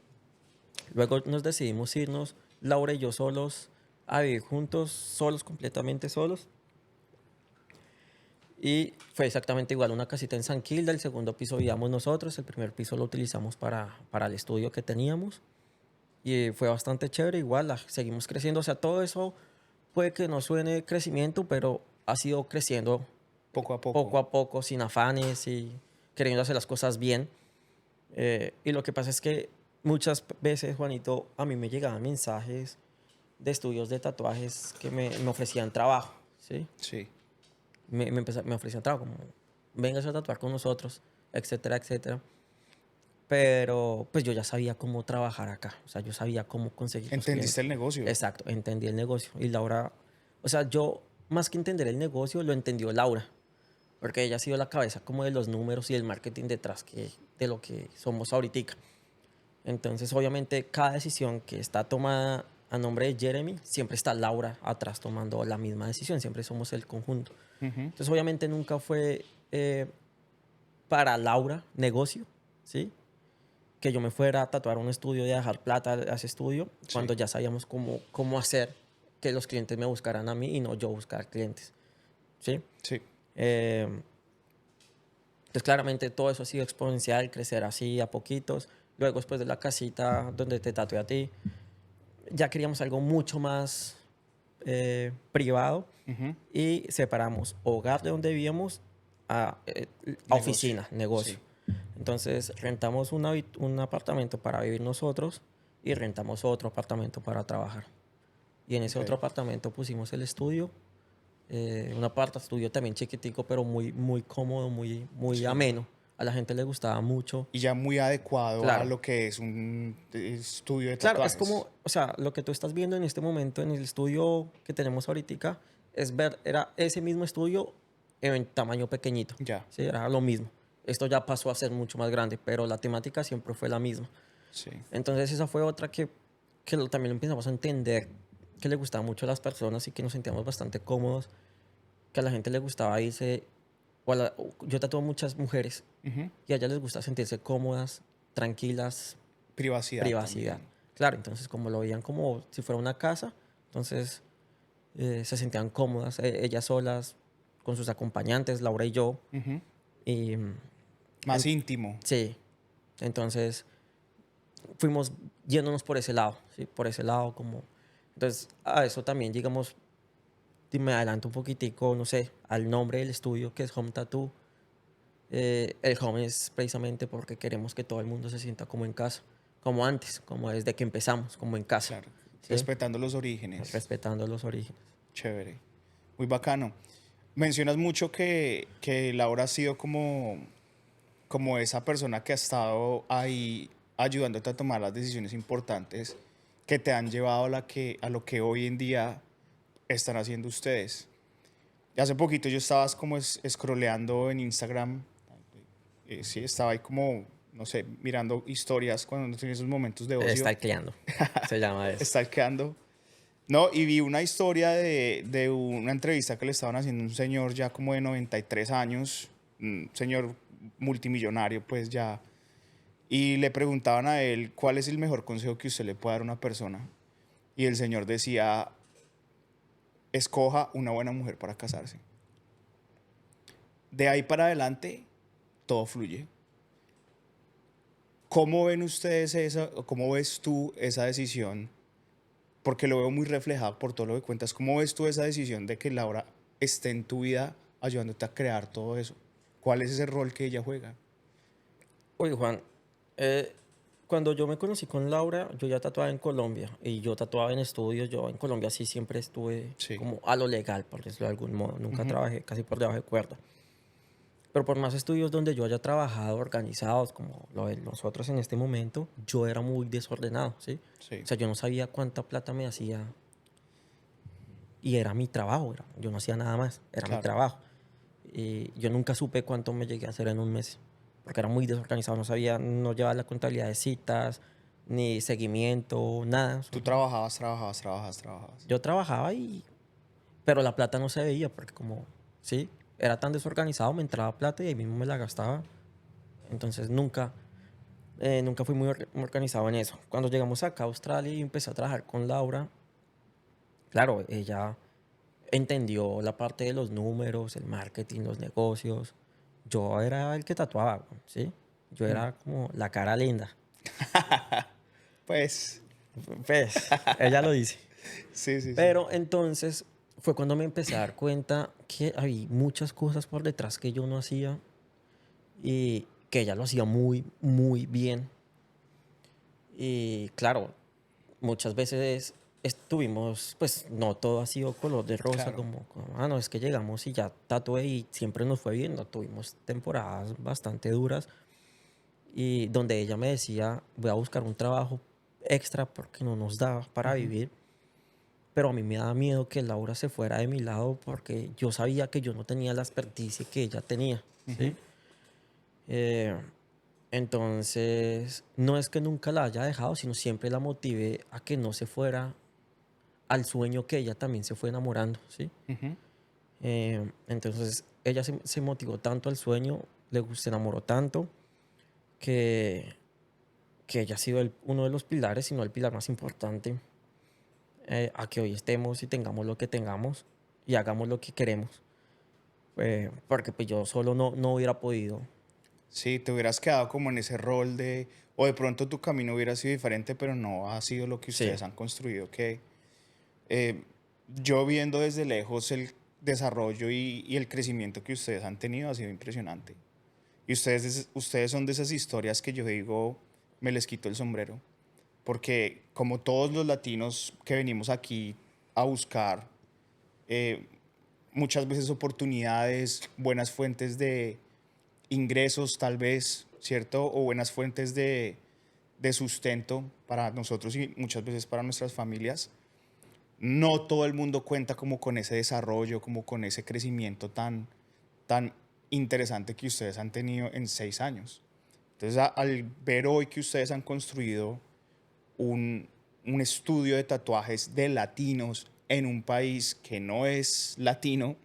Luego nos decidimos irnos, Laura y yo solos, a vivir juntos, solos, completamente solos. Y fue exactamente igual, una casita en San Kilda, el segundo piso vivíamos nosotros, el primer piso lo utilizamos para el estudio que teníamos. Y fue bastante chévere, igual, seguimos creciendo. O sea, todo eso puede que no suene crecimiento, pero ha sido creciendo poco a poco. poco a poco, sin afanes y queriendo hacer las cosas bien. Y lo que pasa es que muchas veces, Juanito, a mí me llegaban mensajes de estudios de tatuajes que me ofrecían trabajo, ¿sí? Sí, Me ofrecían trabajo, como, vengas a tatuar con nosotros, etcétera, etcétera. Pero pues yo ya sabía cómo trabajar acá, o sea, yo sabía cómo conseguir los entendiste clientes. el negocio. Exacto, entendí el negocio. Y Laura, o sea, yo más que entender el negocio, lo entendió Laura, porque ella ha sido la cabeza como de los números y el marketing detrás de lo que somos ahorita. Entonces, obviamente, cada decisión que está tomada a nombre de Jeremy, siempre está Laura atrás tomando la misma decisión, siempre somos el conjunto. Ujú. Entonces, obviamente, nunca fue para Laura negocio, ¿sí? que yo me fuera a tatuar a un estudio y a dejar plata a ese estudio Sí. cuando ya sabíamos cómo hacer que los clientes me buscaran a mí y no yo buscar clientes. ¿Sí? Sí. Eh, entonces, claramente todo eso ha sido exponencial, crecer así a poquitos. Luego, después de la casita donde te tatué a ti, ya queríamos algo mucho más privado Ujú. y separamos hogar de donde vivíamos a Negocio. oficina, negocio. Sí. Entonces rentamos un apartamento para vivir nosotros y rentamos otro apartamento para trabajar. Y en ese Ok. otro apartamento pusimos el estudio, un aparta estudio también chiquitico, pero muy cómodo, muy Sí. ameno. A la gente le gustaba mucho. Y ya muy adecuado a Claro. lo que es un estudio de Claro, es tatuajes. como, o sea, lo que tú estás viendo en este momento en el estudio que tenemos ahorita era ese mismo estudio en tamaño pequeñito. Ya. Sí, era lo mismo. Esto ya pasó a ser mucho más grande, pero la temática siempre fue la misma. Sí. Entonces esa fue otra que también lo empezamos a entender, que le gustaba mucho a las personas y que nos sentíamos bastante cómodos, que a la gente le gustaba irse, yo tatúo a muchas mujeres Ujú. y a ellas les gusta sentirse cómodas, tranquilas, Privacidad, privacidad. también. Claro, entonces como lo veían como si fuera una casa, entonces se sentían cómodas, ellas solas, con sus acompañantes, Laura y yo. Ujú. Y Más íntimo. sí, entonces fuimos yéndonos por ese lado, ¿sí? Por ese lado como... Entonces a eso también llegamos, y me adelanto un poquitico, no sé, al nombre del estudio que es Home Tattoo. El home es precisamente porque queremos que todo el mundo se sienta como en casa, como antes, como desde que empezamos, como en casa. Claro. ¿Sí? Respetando los orígenes. Respetando los orígenes. Chévere. Muy bacano. Mencionas mucho que Laura ha sido como esa persona que ha estado ahí ayudándote a tomar las decisiones importantes que te han llevado a lo que hoy en día están haciendo ustedes. Y hace poquito yo estaba como scrolleando en Instagram. Sí, estaba ahí como, no sé, mirando historias cuando no tenía esos momentos de ocio. Stalkeando, se llama eso. Stalkeando. No, y vi una historia de una entrevista que le estaban haciendo a un señor ya como de 93 años, un señor multimillonario pues ya, y le preguntaban a él cuál es el mejor consejo que usted le puede dar a una persona. Y el señor decía, escoja una buena mujer para casarse. De ahí para adelante, todo fluye. ¿Cómo ven ustedes esa, o cómo ves tú esa decisión? Porque lo veo muy reflejado por todo lo que cuentas. ¿Cómo ves tú esa decisión de que Laura esté en tu vida ayudándote a crear todo eso? ¿Cuál es ese rol que ella juega? Oye, Juan, cuando yo me conocí con Laura, yo ya tatuaba en Colombia y yo tatuaba en estudios. Yo en Colombia sí siempre estuve Sí. como a lo legal, por decirlo de algún modo. Nunca Ujú. trabajé casi por debajo de cuerda. Pero por más estudios donde yo haya trabajado organizados, como lo de nosotros en este momento, yo era muy desordenado, ¿sí? Sí. O sea, yo no sabía cuánta plata me hacía y era mi trabajo, yo no hacía nada más, era mi Claro. trabajo. Y yo nunca supe cuánto me llegué a hacer en un mes, porque era muy desorganizado, no sabía, no llevaba la contabilidad de citas, ni seguimiento, nada. Tú trabajabas. Yo trabajaba pero la plata no se veía, porque como, sí, era tan desorganizado, me entraba plata y ahí mismo me la gastaba. Entonces nunca fui muy organizado en eso. Cuando llegamos acá a Australia y empecé a trabajar con Laura, claro, ella entendió la parte de los números, el marketing, los negocios. Yo era el que tatuaba, ¿sí? Yo Mm. era como la cara linda. Pues, Pues, ella lo dice. sí. Pero entonces fue cuando me empecé a dar cuenta que había muchas cosas por detrás que yo no hacía y que ella lo hacía muy bien. Y claro, muchas veces estuvimos, pues no todo ha sido color de rosa, Claro. no, es que llegamos y ya tatué y siempre nos fue bien, no tuvimos temporadas bastante duras y donde ella me decía, voy a buscar un trabajo extra porque no nos da para Ujú. vivir, pero a mí me daba miedo que Laura se fuera de mi lado porque yo sabía que yo no tenía la experticia que ella tenía, Ujú. ¿sí? Eh, entonces, no es que nunca la haya dejado, sino siempre la motivé a que no se fuera al sueño que ella también se fue enamorando, ¿sí? Ujú. Entonces, ella se motivó tanto al sueño, se enamoró tanto, que que ella ha sido uno de los pilares, si no el pilar más importante, a que hoy estemos y tengamos lo que tengamos y hagamos lo que queremos. Porque pues yo solo no hubiera podido. Sí, te hubieras quedado como en ese rol de, o de pronto tu camino hubiera sido diferente, pero no ha sido lo que Sí, ustedes han construido, que eh, yo viendo desde lejos el desarrollo y el crecimiento que ustedes han tenido ha sido impresionante. Y ustedes son de esas historias que yo digo, me les quito el sombrero, porque como todos los latinos que venimos aquí a buscar eh, muchas veces oportunidades, buenas fuentes de ingresos tal vez, ¿cierto? O buenas fuentes de sustento para nosotros y muchas veces para nuestras familias. No todo el mundo cuenta como con ese desarrollo, como con ese crecimiento tan interesante que ustedes han tenido en 6 años. Entonces, al ver hoy que ustedes han construido un estudio de tatuajes de latinos en un país que no es latino,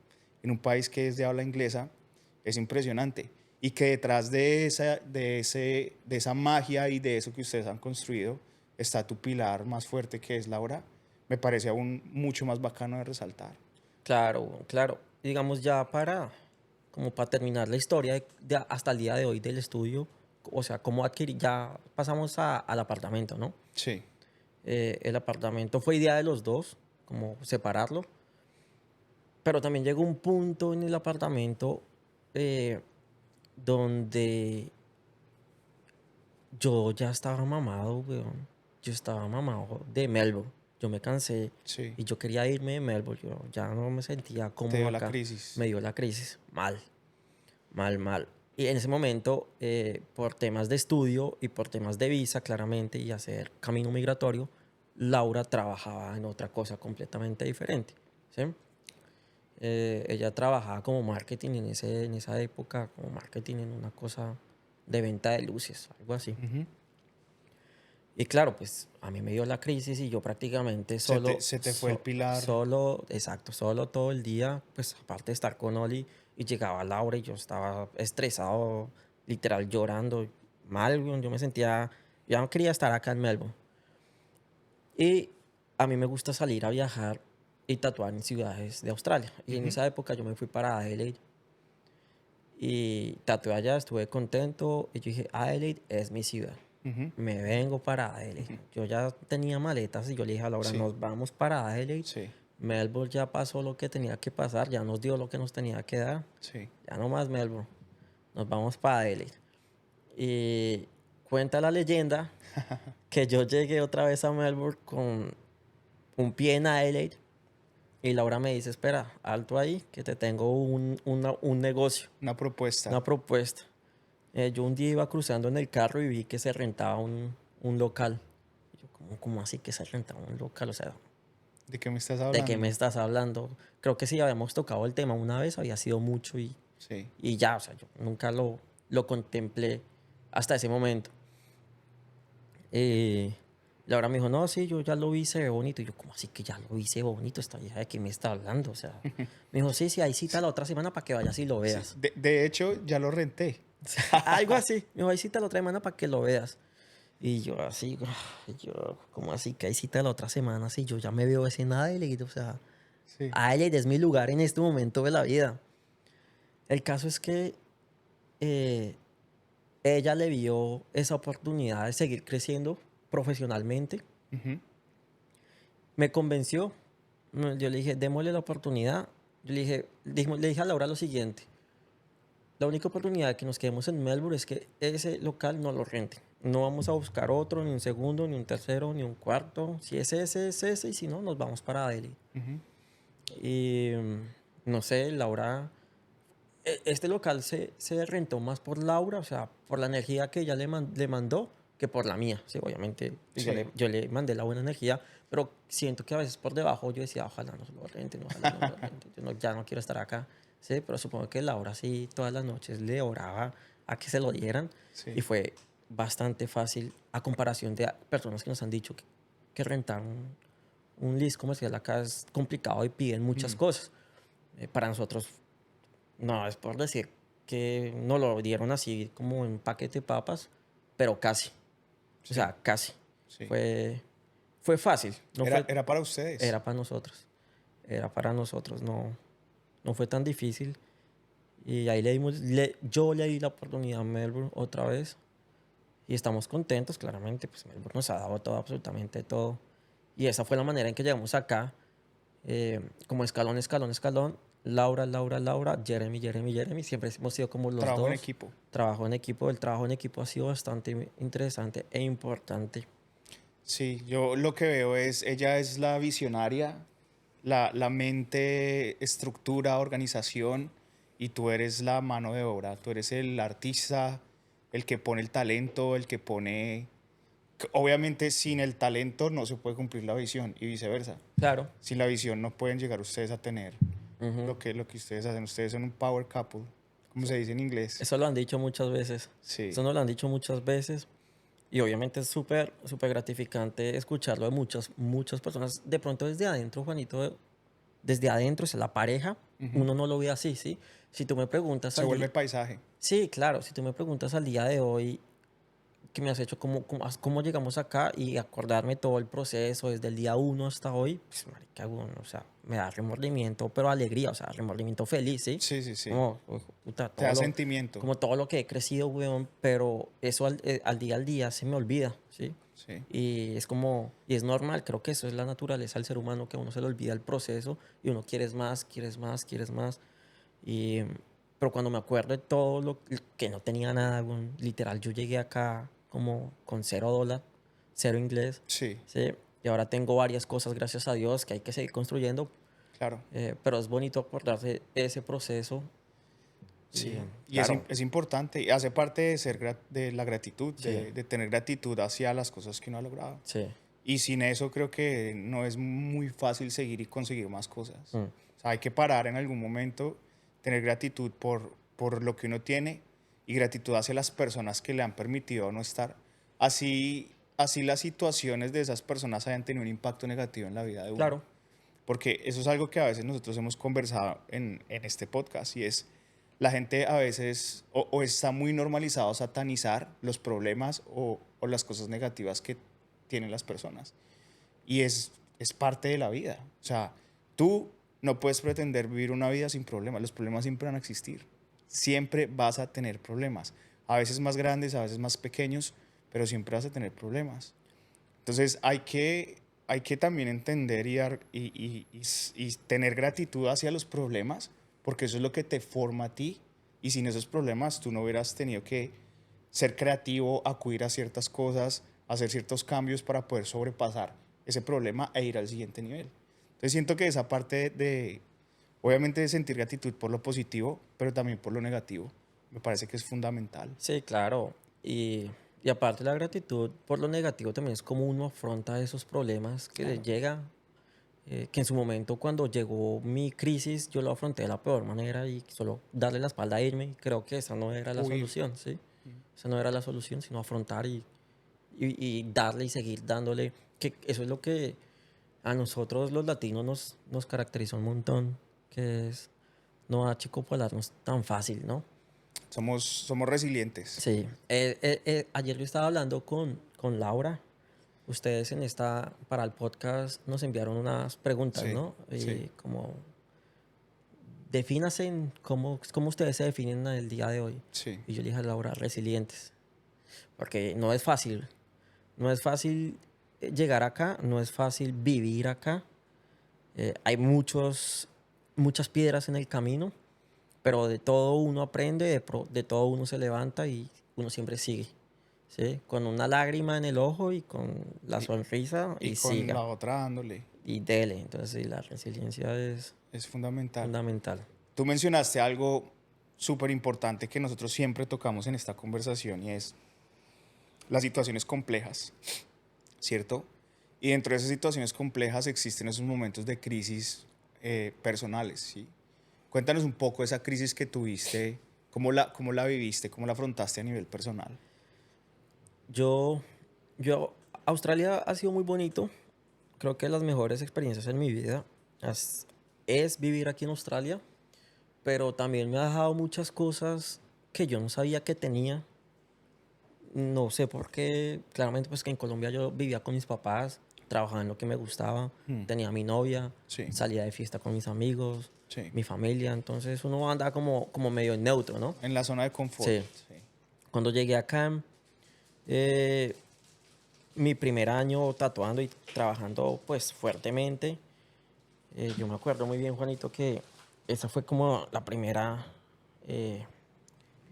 en un país que es de habla inglesa, es impresionante. Y que detrás de esa magia y de eso que ustedes han construido está tu pilar más fuerte, que es Laura, me parece aún mucho más bacano de resaltar. claro, claro. Digamos ya como para terminar la historia hasta el día de hoy del estudio, o sea, cómo adquirir, ya pasamos al apartamento, ¿no? Sí, El apartamento fue idea de los dos, como separarlo, pero también llegó un punto en el apartamento eh, donde yo ya estaba mamado, weón. Yo estaba mamado de Melbourne. Yo me cansé sí, y yo quería irme de Melbourne. Yo ya no me sentía te cómodo dio la acá. crisis. Me dio la crisis. Mal, mal, mal. Y en ese momento, por temas de estudio y por temas de visa, claramente, y hacer camino migratorio, Laura trabajaba en otra cosa completamente diferente. ¿Sí? Ella trabajaba como marketing en esa época, como marketing en una cosa de venta de luces, algo así. Ujú. Y claro, pues a mí me dio la crisis y yo prácticamente Se te fue el pilar. exacto, solo todo el día, pues aparte de estar con Oli, y llegaba Laura y yo estaba estresado, literal llorando, mal, weón, yo me sentía, ya no quería estar acá en Melbourne. Y a mí me gusta salir a viajar y tatuar en ciudades de Australia. Y en Ujú. esa época yo me fui para Adelaide y tatué allá, estuve contento y yo dije, Adelaide es mi ciudad. Ujú. Me vengo para Adelaide. Yo ya tenía maletas y yo le dije a Laura, Sí, nos vamos para Adelaide. sí, Melbourne ya pasó lo que tenía que pasar, ya nos dio lo que nos tenía que dar. sí. Ya no más Melbourne, nos vamos para Adelaide. Y cuenta la leyenda que yo llegué otra vez a Melbourne con un pie en Adelaide y Laura me dice, espera, alto ahí, que te tengo un negocio, Una propuesta. una propuesta. Yo un día iba cruzando en el carro y vi que se rentaba un local. Y yo, ¿cómo así que se rentaba un local? O sea, ¿De qué me estás ¿de qué me hablando? estás hablando? Creo que sí habíamos tocado el tema una vez, había sido mucho Sí. y ya, o sea, yo nunca lo contemplé hasta ese momento. Laura me dijo, no, sí, yo ya lo vi, se ve bonito. Y yo, ¿cómo así que ya lo vi, se ve bonito? Esta vieja de qué me está hablando. O sea, me dijo, sí, sí, hay cita la otra semana para que vayas y lo Sí. veas. De hecho, ya lo renté. Algo así. Me dijo, hay cita la otra semana para que lo veas. Y yo así, yo, ¿cómo así que hay cita la otra semana? Si yo ya me veo ese en Adelaide, o sea, Sí. Adelaide es mi lugar en este momento de la vida. El caso es que eh, ella le vio esa oportunidad de seguir creciendo profesionalmente. Ujú. Me convenció. Yo le dije, démosle la oportunidad. Yo le dije a Laura lo siguiente. La única oportunidad de que nos quedemos en Melbourne es que ese local no lo rente. No vamos a buscar otro, ni un segundo, ni un tercero, ni un cuarto. Si es ese, es ese. Y si no, nos vamos para Delhi. Ujú. Y no sé, Laura. Este local se rentó más por Laura, o sea, por la energía que ella le mandó, que por la mía. Sí, obviamente Sí. yo le mandé la buena energía, pero siento que a veces por debajo yo decía, ojalá no se lo renten, ojalá no lo renten. Ya no quiero estar acá. Sí, pero supongo que Laura sí todas las noches le oraba a que se lo dieran y Sí. fue bastante fácil a comparación de personas que nos han dicho que rentar un list comercial acá es complicado y piden muchas Mm. cosas. Para nosotros no, es por decir que no lo dieron así como en paquete de papas, pero casi. O sea, casi. Sí. Fue fácil. No Era, fue, era para ustedes. era para nosotros. Era para nosotros. No fue tan difícil. Y ahí yo le di la oportunidad a Melbourne otra vez. Y estamos contentos, claramente. Pues Melbourne nos ha dado todo, absolutamente todo. Y esa fue la manera en que llegamos acá. Como escalón, escalón, escalón. Laura, Laura, Laura, Jeremy, Jeremy, Jeremy. Siempre hemos sido como los Trabajo dos. en equipo. Trabajo en equipo. El trabajo en equipo ha sido bastante interesante e importante. Sí, yo lo que veo es, ella es la visionaria, la mente, estructura, organización, y tú eres la mano de obra, tú eres el artista, el que pone el talento, el que pone... Obviamente sin el talento no se puede cumplir la visión y viceversa. Claro. Sin la visión no pueden llegar ustedes a tener Ujú. lo que ustedes hacen. Ustedes son un power couple, como se dice en inglés. Eso lo han dicho muchas veces. Sí, Eso nos lo han dicho muchas veces. Y obviamente es súper, súper gratificante escucharlo de muchas, muchas personas. De pronto desde adentro, Juanito, desde adentro, es la pareja, uno no lo ve así, ¿sí? Si tú me preguntas se al vuelve día... paisaje. Sí, claro, si tú me preguntas al día de hoy, que me has hecho cómo llegamos acá y acordarme todo el proceso desde el día uno hasta hoy, pues, marica, bueno, o sea, me da remordimiento, pero alegría, o sea, remordimiento feliz, ¿sí? Sí, sí, sí. Como, puta, Te da sentimiento. como todo lo que he crecido, weón, pero eso al día se me olvida, ¿sí? Sí. Y es y es normal, creo que eso es la naturaleza del ser humano, que a uno se le olvida el proceso y uno quieres más, quieres más, quieres más. Y, pero cuando me acuerdo de todo lo que no tenía nada, weón, literal, yo llegué acá como con $0, cero inglés, Sí, ¿sí? Y ahora tengo varias cosas, gracias a Dios, que hay que seguir construyendo, claro. pero es bonito acordarse ese proceso. Y Sí, y claro, es importante, y hace parte de ser de la gratitud, sí, de tener gratitud hacia las cosas que uno ha logrado. sí. Y sin eso creo que no es muy fácil seguir y conseguir más cosas. Mm. O sea, hay que parar en algún momento, tener gratitud por lo que uno tiene y gratitud hacia las personas que le han permitido no estar. Así las situaciones de esas personas hayan tenido un impacto negativo en la vida de uno. Claro, Porque eso es algo que a veces nosotros hemos conversado en este podcast y es la gente a veces o está muy normalizado a satanizar los problemas o las cosas negativas que tienen las personas. Y es parte de la vida. O sea, tú no puedes pretender vivir una vida sin problemas. Los problemas siempre van a existir. Siempre vas a tener problemas. A veces más grandes, a veces más pequeños, pero siempre vas a tener problemas. Entonces hay que también entender y tener gratitud hacia los problemas, porque eso es lo que te forma a ti. Y sin esos problemas tú no hubieras tenido que ser creativo, acudir a ciertas cosas, hacer ciertos cambios para poder sobrepasar ese problema e ir al siguiente nivel. Entonces siento que esa parte obviamente de sentir gratitud por lo positivo, pero también por lo negativo, me parece que es fundamental. sí, claro. Y aparte la gratitud por lo negativo también es como uno afronta esos problemas que le Claro. llega, que en su momento cuando llegó mi crisis yo lo afronté de la peor manera y solo darle la espalda a irme. Y creo que esa no era la Huir. solución, ¿sí? Esa no era la solución, sino afrontar y darle y seguir dándole. Que eso es lo que a nosotros los latinos nos caracteriza un montón, que es no achicopalarnos tan fácil, ¿no? Somos resilientes. Sí. Ayer yo estaba hablando con Laura. Ustedes para el podcast nos enviaron unas preguntas, Sí, ¿no? sí, Y como, defínase cómo ustedes se definen en el día de hoy. sí. Y yo le dije a Laura, resilientes. Porque no es fácil. No es fácil llegar acá, no es fácil vivir acá. Hay muchas piedras en el camino, pero de todo uno aprende, de todo uno se levanta y uno siempre sigue, ¿sí? Con una lágrima en el ojo y con la Y, sonrisa y y con siga la otra dándole. y dele. Entonces, sí, la resiliencia es Es fundamental. fundamental. Tú mencionaste algo súper importante que nosotros siempre tocamos en esta conversación y es las situaciones complejas, ¿cierto? Y dentro de esas situaciones complejas existen esos momentos de crisis personales, ¿sí? Cuéntanos un poco esa crisis que tuviste, cómo la viviste, cómo la afrontaste a nivel personal. Yo, Australia ha sido muy bonito. Creo que las mejores experiencias en mi vida es, es vivir aquí en Australia, pero también me ha dejado muchas cosas que yo no sabía que tenía. No sé por qué, claramente pues que en Colombia yo vivía con mis papás, trabajaba en lo que me gustaba, tenía mi novia, Sí, salía de fiesta con mis amigos, sí. mi familia, entonces uno anda como medio neutro, ¿no? En la zona de confort. Sí. Sí. Cuando llegué acá, eh, mi primer año tatuando y trabajando pues fuertemente, yo me acuerdo muy bien, Juanito, que esa fue como la eh,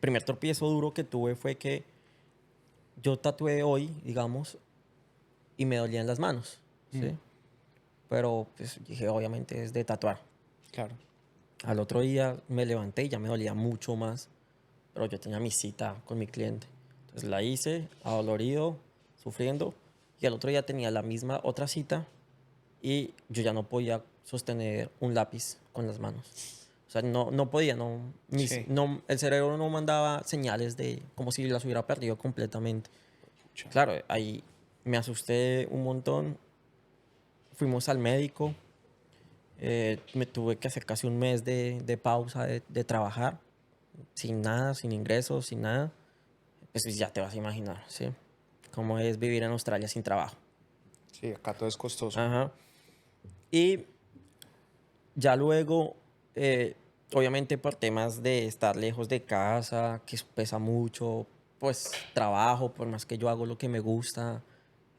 primer tropiezo duro que tuve fue que yo tatué hoy, digamos, y me dolían las manos, ¿sí? Pero pues dije, obviamente es de tatuar. Claro. Al otro día me levanté y ya me dolía mucho más, pero yo tenía mi cita con mi cliente. Entonces la hice, adolorido, sufriendo, y al otro día tenía la misma otra cita y yo ya no podía sostener un lápiz con las manos. O sea, no podía, Sí. el cerebro no mandaba señales de como si las hubiera perdido completamente. Pucha. Claro, ahí me asusté un montón. Fuimos al médico. Me tuve que hacer casi un mes de pausa de trabajar, sin nada, sin ingresos, sin nada. Pues ya te vas a imaginar, ¿sí? Cómo es vivir en Australia sin trabajo. Sí, acá todo es costoso. Ajá. Y ya luego, obviamente por temas de estar lejos de casa, que pesa mucho, pues trabajo, por más que yo hago lo que me gusta,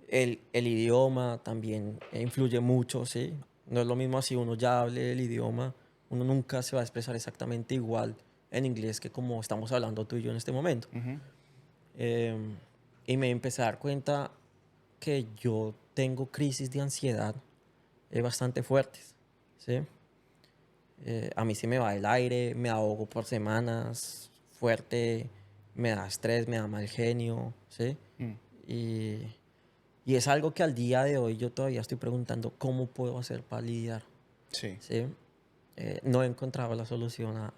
el idioma también influye mucho, ¿sí? No es lo mismo así uno ya hable el idioma, uno nunca se va a expresar exactamente igual en inglés que como estamos hablando tú y yo en este momento. Ujú. Em, y me empecé a dar cuenta que yo tengo crisis de ansiedad bastante fuertes, ¿sí? A mí sí me va el aire, me ahogo por semanas, fuerte, me da estrés, me da mal genio, ¿sí? Mm. Y, y es algo que al día de hoy yo todavía estoy preguntando cómo puedo hacer para lidiar, Sí, ¿sí? No he encontrado la solución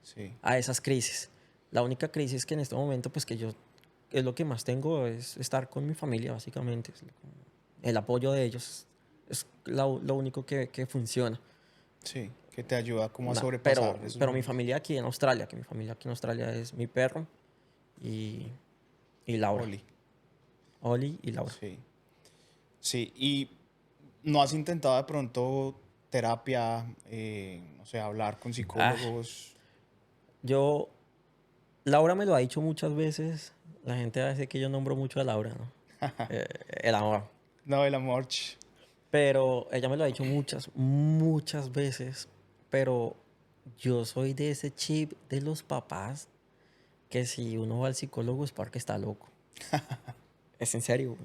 sí. a esas crisis. La única crisis que en este momento, pues que yo, es lo que más tengo, es estar con mi familia, básicamente. El apoyo de ellos es lo único que funciona. Sí, que te ayuda como a Pero, sobrepasar esos pero mi momentos. familia aquí en Australia, que mi familia aquí en Australia es mi perro y, y Laura. Oli. Oli y Laura. Sí. Sí, y ¿no has intentado de pronto terapia, no sé, hablar con Ah, psicólogos? yo, Laura me lo ha dicho muchas veces. La gente a veces que yo nombro mucho a Laura, ¿no? El amor. No, el amor. Pero ella me lo ha dicho muchas veces. Pero yo soy de ese chip de los papás que si uno va al psicólogo es porque está loco. Es en serio.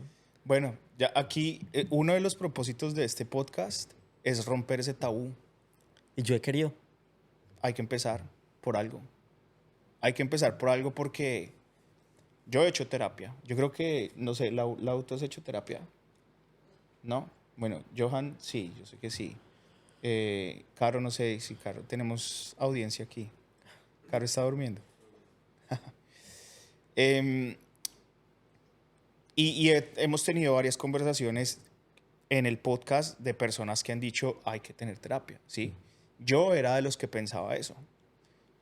Bueno, ya aquí uno de los propósitos de este podcast es romper ese tabú. Y yo he querido. Hay que empezar por algo. Hay que empezar por algo porque yo he hecho terapia. Yo creo que, no sé, ¿tú has hecho terapia? ¿No? Bueno, Johan, sí, yo sé que sí. Caro, no sé si Caro, tenemos audiencia aquí. Caro está durmiendo. Em, hemos tenido varias conversaciones en el podcast de personas que han dicho hay que tener terapia, ¿sí? Yo era de los que pensaba eso.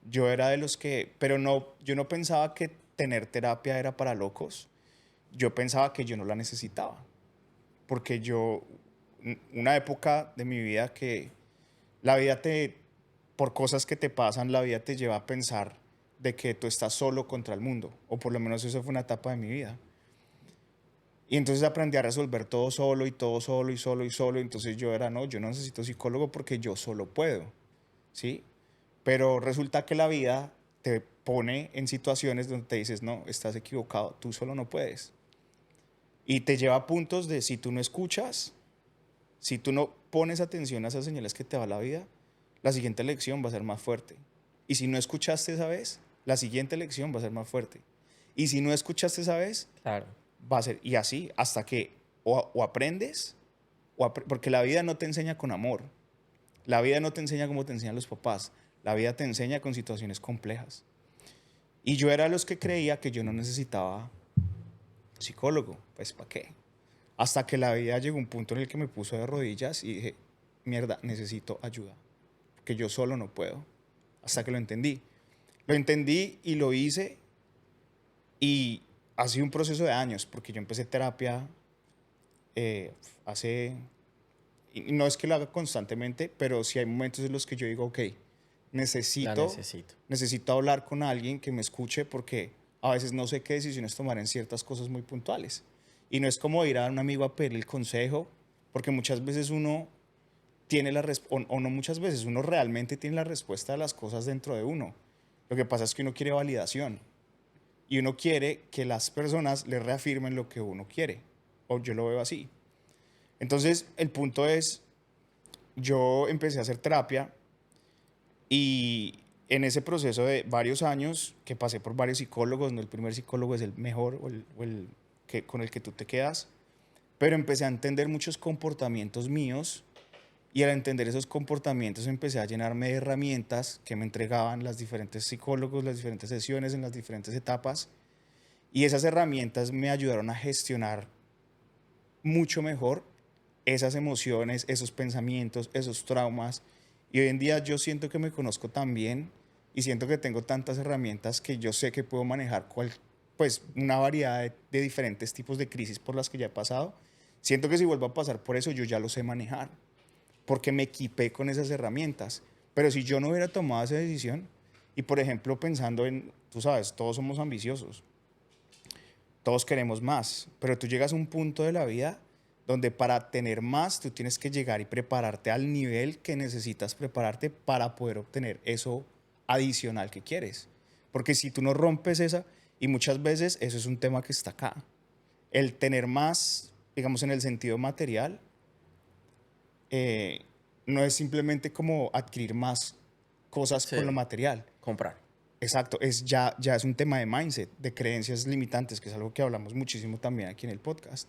Yo era de los que, pero no, yo no pensaba que tener terapia era para locos. Yo pensaba que yo no la necesitaba. Porque una época de mi vida que la vida por cosas que te pasan, la vida te lleva a pensar de que tú estás solo contra el mundo. O por lo menos eso fue una etapa de mi vida. Y entonces aprendí a resolver todo solo y todo solo y solo y solo. Entonces no, yo no necesito psicólogo porque yo solo puedo, ¿sí? Pero resulta que la vida te pone en situaciones donde te dices, no, estás equivocado, tú solo no puedes. Y te lleva a puntos de si tú no escuchas, si tú no pones atención a esas señales que te da la vida, la siguiente lección va a ser más fuerte. Y si no escuchaste esa vez, la siguiente lección va a ser más fuerte. Y si no escuchaste esa vez, Claro. va a ser, y así, hasta que o aprendes, porque la vida no te enseña con amor, la vida no te enseña como te enseñan los papás, la vida te enseña con situaciones complejas. Y yo era de los que creía que yo no necesitaba psicólogo, pues ¿para qué? Hasta que la vida llegó a un punto en el que me puso de rodillas y dije, mierda, necesito ayuda, porque yo solo no puedo, hasta que lo entendí. Lo entendí y lo hice y ha sido un proceso de años, porque yo empecé terapia hace... Y no es que lo haga constantemente, pero sí hay momentos en los que yo digo, ok, La necesito, necesito. necesito hablar con alguien que me escuche porque a veces no sé qué decisiones tomar en ciertas cosas muy puntuales. Y no es como ir a un amigo a pedirle el consejo, porque muchas veces uno tiene la o no muchas veces, uno realmente tiene la respuesta de las cosas dentro de uno. Lo que pasa es que uno quiere validación y uno quiere que las personas le reafirmen lo que uno quiere, o yo lo veo así. Entonces, el punto es, yo empecé a hacer terapia y en ese proceso de varios años, que pasé por varios psicólogos, no el primer psicólogo es el mejor o el que, con el que tú te quedas, pero empecé a entender muchos comportamientos míos y al entender esos comportamientos empecé a llenarme de herramientas que me entregaban las diferentes psicólogos, las diferentes sesiones en las diferentes etapas y esas herramientas me ayudaron a gestionar mucho mejor esas emociones, esos pensamientos, esos traumas. Y hoy en día yo siento que me conozco tan bien y siento que tengo tantas herramientas que yo sé que puedo manejar pues una variedad de diferentes tipos de crisis por las que ya he pasado. Siento que si vuelvo a pasar por eso, yo ya lo sé manejar, porque me equipé con esas herramientas. Pero si yo no hubiera tomado esa decisión, y por ejemplo pensando en, tú sabes, todos somos ambiciosos, todos queremos más, pero tú llegas a un punto de la vida donde para tener más tú tienes que llegar y prepararte al nivel que necesitas prepararte para poder obtener eso adicional que quieres. Porque si tú no rompes esa, y muchas veces eso es un tema que está acá, el tener más, digamos en el sentido material, eh, no es simplemente como adquirir más cosas Sí, con lo material. comprar. Exacto, ya es un tema de mindset, de creencias limitantes, que es algo que hablamos muchísimo también aquí en el podcast.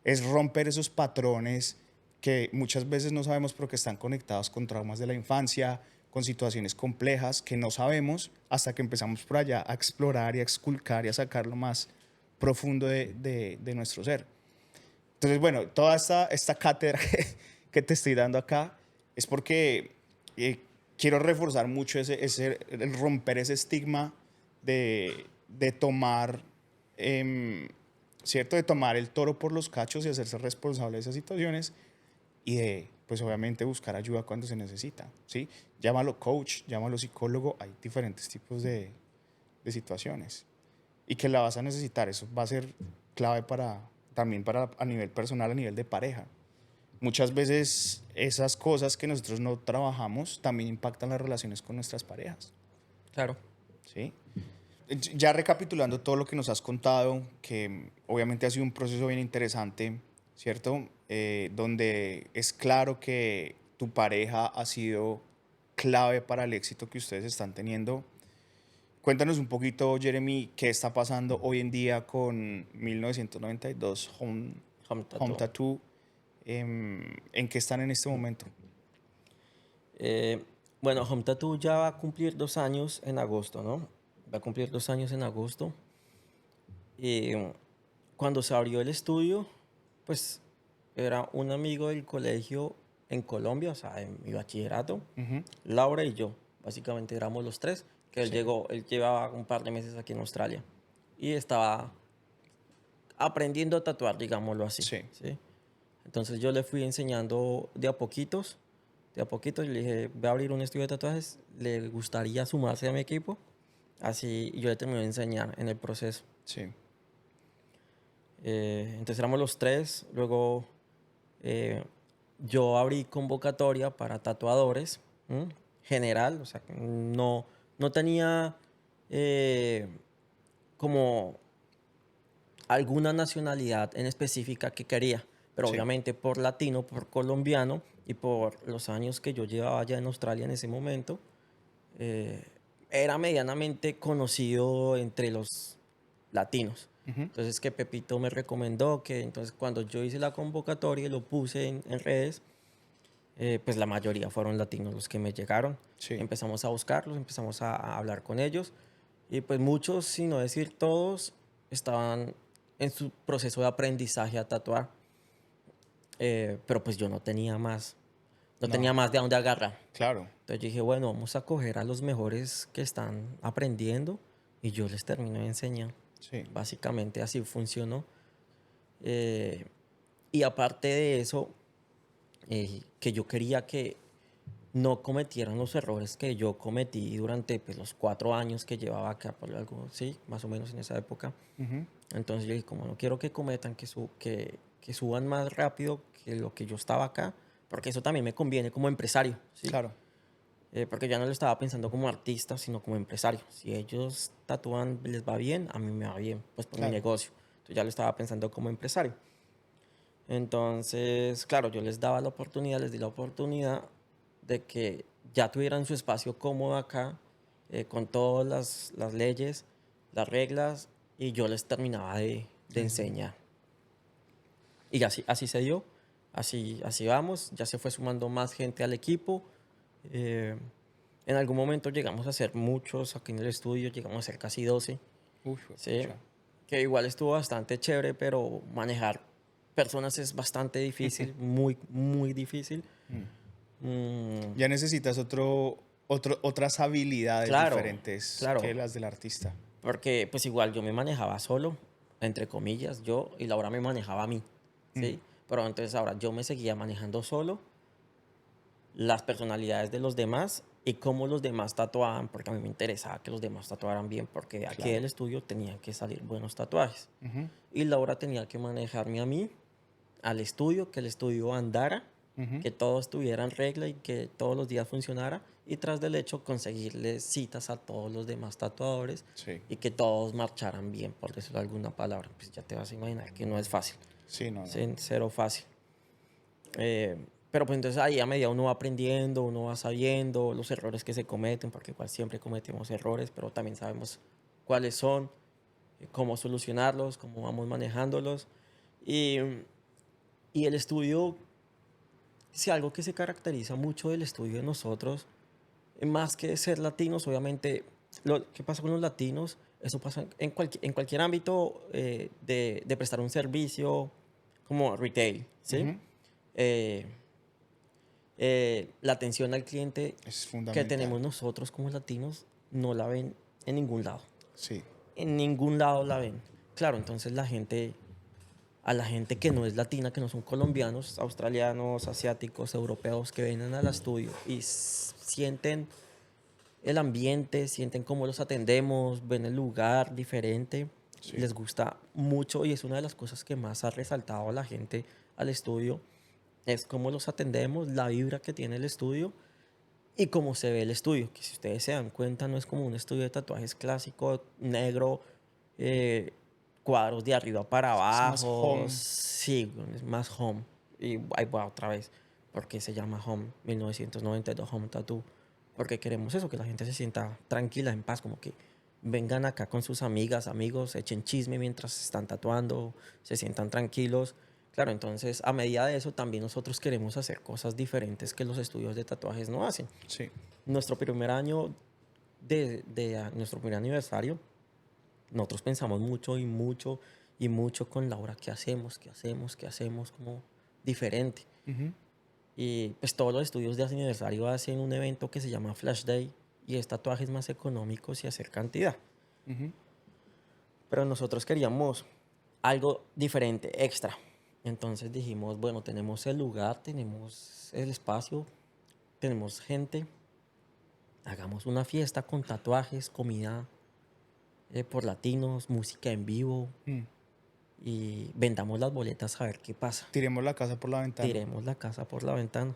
Es romper esos patrones que muchas veces no sabemos porque están conectados con traumas de la infancia, con situaciones complejas que no sabemos hasta que empezamos por allá a explorar y a exculcar y a sacar lo más profundo de nuestro ser. Entonces, bueno, toda esta cátedra que te estoy dando acá es porque eh, quiero reforzar mucho el romper ese estigma de tomar, ¿cierto? De tomar el toro por los cachos y hacerse responsable de esas situaciones y de, pues obviamente, buscar ayuda cuando se necesita, ¿sí? Llámalo coach, llámalo psicólogo, hay diferentes tipos de situaciones y que la vas a necesitar. Eso va a ser clave también para a nivel personal, a nivel de pareja. Muchas veces esas cosas que nosotros no trabajamos también impactan las relaciones con nuestras parejas, Claro. ¿sí? Ya recapitulando todo lo que nos has contado, que obviamente ha sido un proceso bien interesante, ¿cierto? Donde es claro que tu pareja ha sido clave para el éxito que ustedes están teniendo. Cuéntanos un poquito, Jeremy, qué está pasando hoy en día con 1992 Home Home Tattoo. Tattoo. ¿En qué están en este momento? Eh, bueno, Home Tattoo ya va a cumplir 2 años en agosto, ¿no? Va a cumplir 2 años en agosto. Y cuando se abrió el estudio, pues era un amigo del colegio en Colombia, o sea, en mi bachillerato, Ujú. Laura y yo. Básicamente éramos los tres, que Sí, él llevaba un par de meses aquí en Australia y estaba aprendiendo a tatuar, digámoslo así, sí, ¿sí? Entonces yo le fui enseñando de a poquitos, y le dije, voy a abrir un estudio de tatuajes, ¿le gustaría sumarse a mi equipo? Así y yo le terminé de enseñar en el proceso. sí. Entonces éramos los tres, luego eh, yo abrí convocatoria para tatuadores, ¿m? General, o sea, no tenía eh, como alguna nacionalidad en específica que quería, pero Sí. obviamente por latino, por colombiano y por los años que yo llevaba allá en Australia en ese momento, eh, era medianamente conocido entre los latinos. Ujú. Entonces que Pepito me recomendó que entonces cuando yo hice la convocatoria y lo puse en redes, pues la mayoría fueron latinos los que me llegaron. Sí. Empezamos a buscarlos, empezamos a hablar con ellos y pues muchos, si no decir todos, estaban en su proceso de aprendizaje a tatuar. Pero pues yo no tenía No, más de dónde agarrar. claro. Entonces yo dije, bueno, vamos a coger a los mejores que están aprendiendo y yo les termino de enseñar. Sí. Básicamente así funcionó. Eh, y aparte de eso, que yo quería que no cometieran los errores que yo cometí durante pues, los 4 años que llevaba acá, por algo, sí, más o menos en esa época. Ujú. Entonces yo dije, como no quiero que cometan, que suban más rápido que lo que yo estaba acá, porque eso también me conviene como empresario, ¿sí? Claro. Porque ya no lo estaba pensando como artista, sino como empresario. Si ellos tatúan, les va bien, a mí me va bien, pues por mi Claro. negocio. Entonces ya lo estaba pensando como empresario. Entonces, claro, yo les daba la oportunidad, les di la oportunidad de que ya tuvieran su espacio cómodo acá, con todas las leyes, las reglas, y yo les terminaba de enseñar. Y así se dio, así vamos, ya se fue sumando más gente al equipo. eh, en algún momento llegamos a ser muchos aquí en el estudio, llegamos a ser casi 12, Uf, ¿sí? pucha. Que igual estuvo bastante chévere, pero manejar personas es bastante difícil, muy, muy difícil. Mm, Ya necesitas otras habilidades claro, diferentes claro, que las del artista. porque pues igual yo me manejaba solo, entre comillas, yo, y Laura me manejaba a mí, ¿sí? Pero entonces ahora yo me seguía manejando solo, las personalidades de los demás y cómo los demás tatuaban, porque a mí me interesaba que los demás tatuaran bien, porque de aquí Claro. del estudio tenían que salir buenos tatuajes. Ujú. Y Laura tenía que manejarme a mí, al estudio, que el estudio andara, Ujú. que todo estuviera en regla y que todos los días funcionara. Y tras del hecho, conseguirles citas a todos los demás tatuadores Sí. y que todos marcharan bien, por decirlo alguna palabra. Pues ya te vas a imaginar que no es fácil, Sí, no, no. sí, cero fácil. Eh, pero pues entonces ahí a medida uno va aprendiendo, uno va sabiendo los errores que se cometen, porque igual siempre cometemos errores, pero también sabemos cuáles son, cómo solucionarlos, cómo vamos manejándolos. Y, y el estudio, si algo que se caracteriza mucho del estudio de nosotros, más que ser latinos, obviamente, lo que pasa con los latinos, eso pasa en cualquier ámbito de prestar un servicio como retail, ¿sí? Ujú. Eh, la atención al cliente Es que fundamental. tenemos nosotros como latinos no la ven en ningún lado. Sí. En ningún lado la ven. Claro, entonces a la gente que no es latina, que no son colombianos, australianos, asiáticos, europeos, que vienen al estudio y sienten el ambiente, sienten cómo los atendemos, ven el lugar diferente, Sí. les gusta mucho y es una de las cosas que más ha resaltado a la gente al estudio, es cómo los atendemos, la vibra que tiene el estudio y cómo se ve el estudio, que si ustedes se dan cuenta no es como un estudio de tatuajes clásico, negro, eh, cuadros de arriba para Es más abajo, home. sí, es más home. Y ahí va otra vez, porque se llama Home 1992 Home Tattoo, porque queremos eso, que la gente se sienta tranquila, en paz, como que vengan acá con sus amigas, amigos, echen chisme mientras están tatuando, se sientan tranquilos. Claro, entonces a medida de eso también nosotros queremos hacer cosas diferentes que los estudios de tatuajes no hacen. Sí. Nuestro primer año nuestro primer aniversario, nosotros pensamos mucho y mucho y mucho con Laura, ¿qué hacemos? ¿Qué hacemos? ¿Qué hacemos? Como diferente. Ujú. Y pues todos los estudios de aniversario hacen un evento que se llama Flash Day y es tatuajes más económicos y hacer cantidad. Ujú. Pero nosotros queríamos algo diferente, extra. Entonces dijimos, bueno, tenemos el lugar, tenemos el espacio, tenemos gente, hagamos una fiesta con tatuajes, comida por latinos, música en vivo Mm. y vendamos las boletas a ver qué pasa. Tiremos la casa por la ventana. Tiremos la casa por la ventana,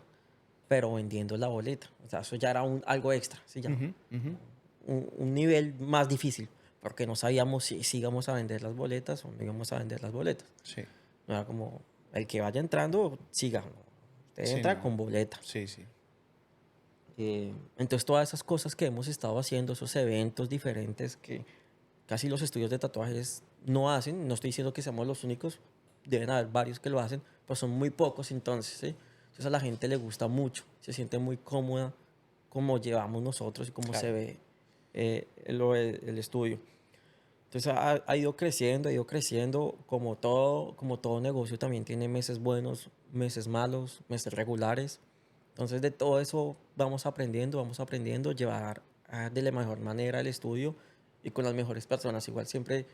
pero vendiendo la boleta. O sea, eso ya era algo extra, ¿sí? Ya, Ujú. Ujú. un nivel más difícil, porque no sabíamos si íbamos a vender las boletas o no íbamos a vender las boletas. Sí. No era como el que vaya entrando, siga. ¿No? Usted Sí, entra no. con boleta. Sí, sí. Entonces, todas esas cosas que hemos estado haciendo, esos eventos diferentes que casi los estudios de tatuajes no hacen, no estoy diciendo que seamos los únicos, deben haber varios que lo hacen, pero son muy pocos entonces, ¿sí? Entonces a la gente le gusta mucho, se siente muy cómoda como llevamos nosotros y cómo se Claro. ve el estudio. Entonces ha ido creciendo, como todo negocio también tiene meses buenos, meses malos, meses regulares. Entonces de todo eso vamos aprendiendo, llevar de la mejor manera el estudio y con las mejores personas. Igual siempre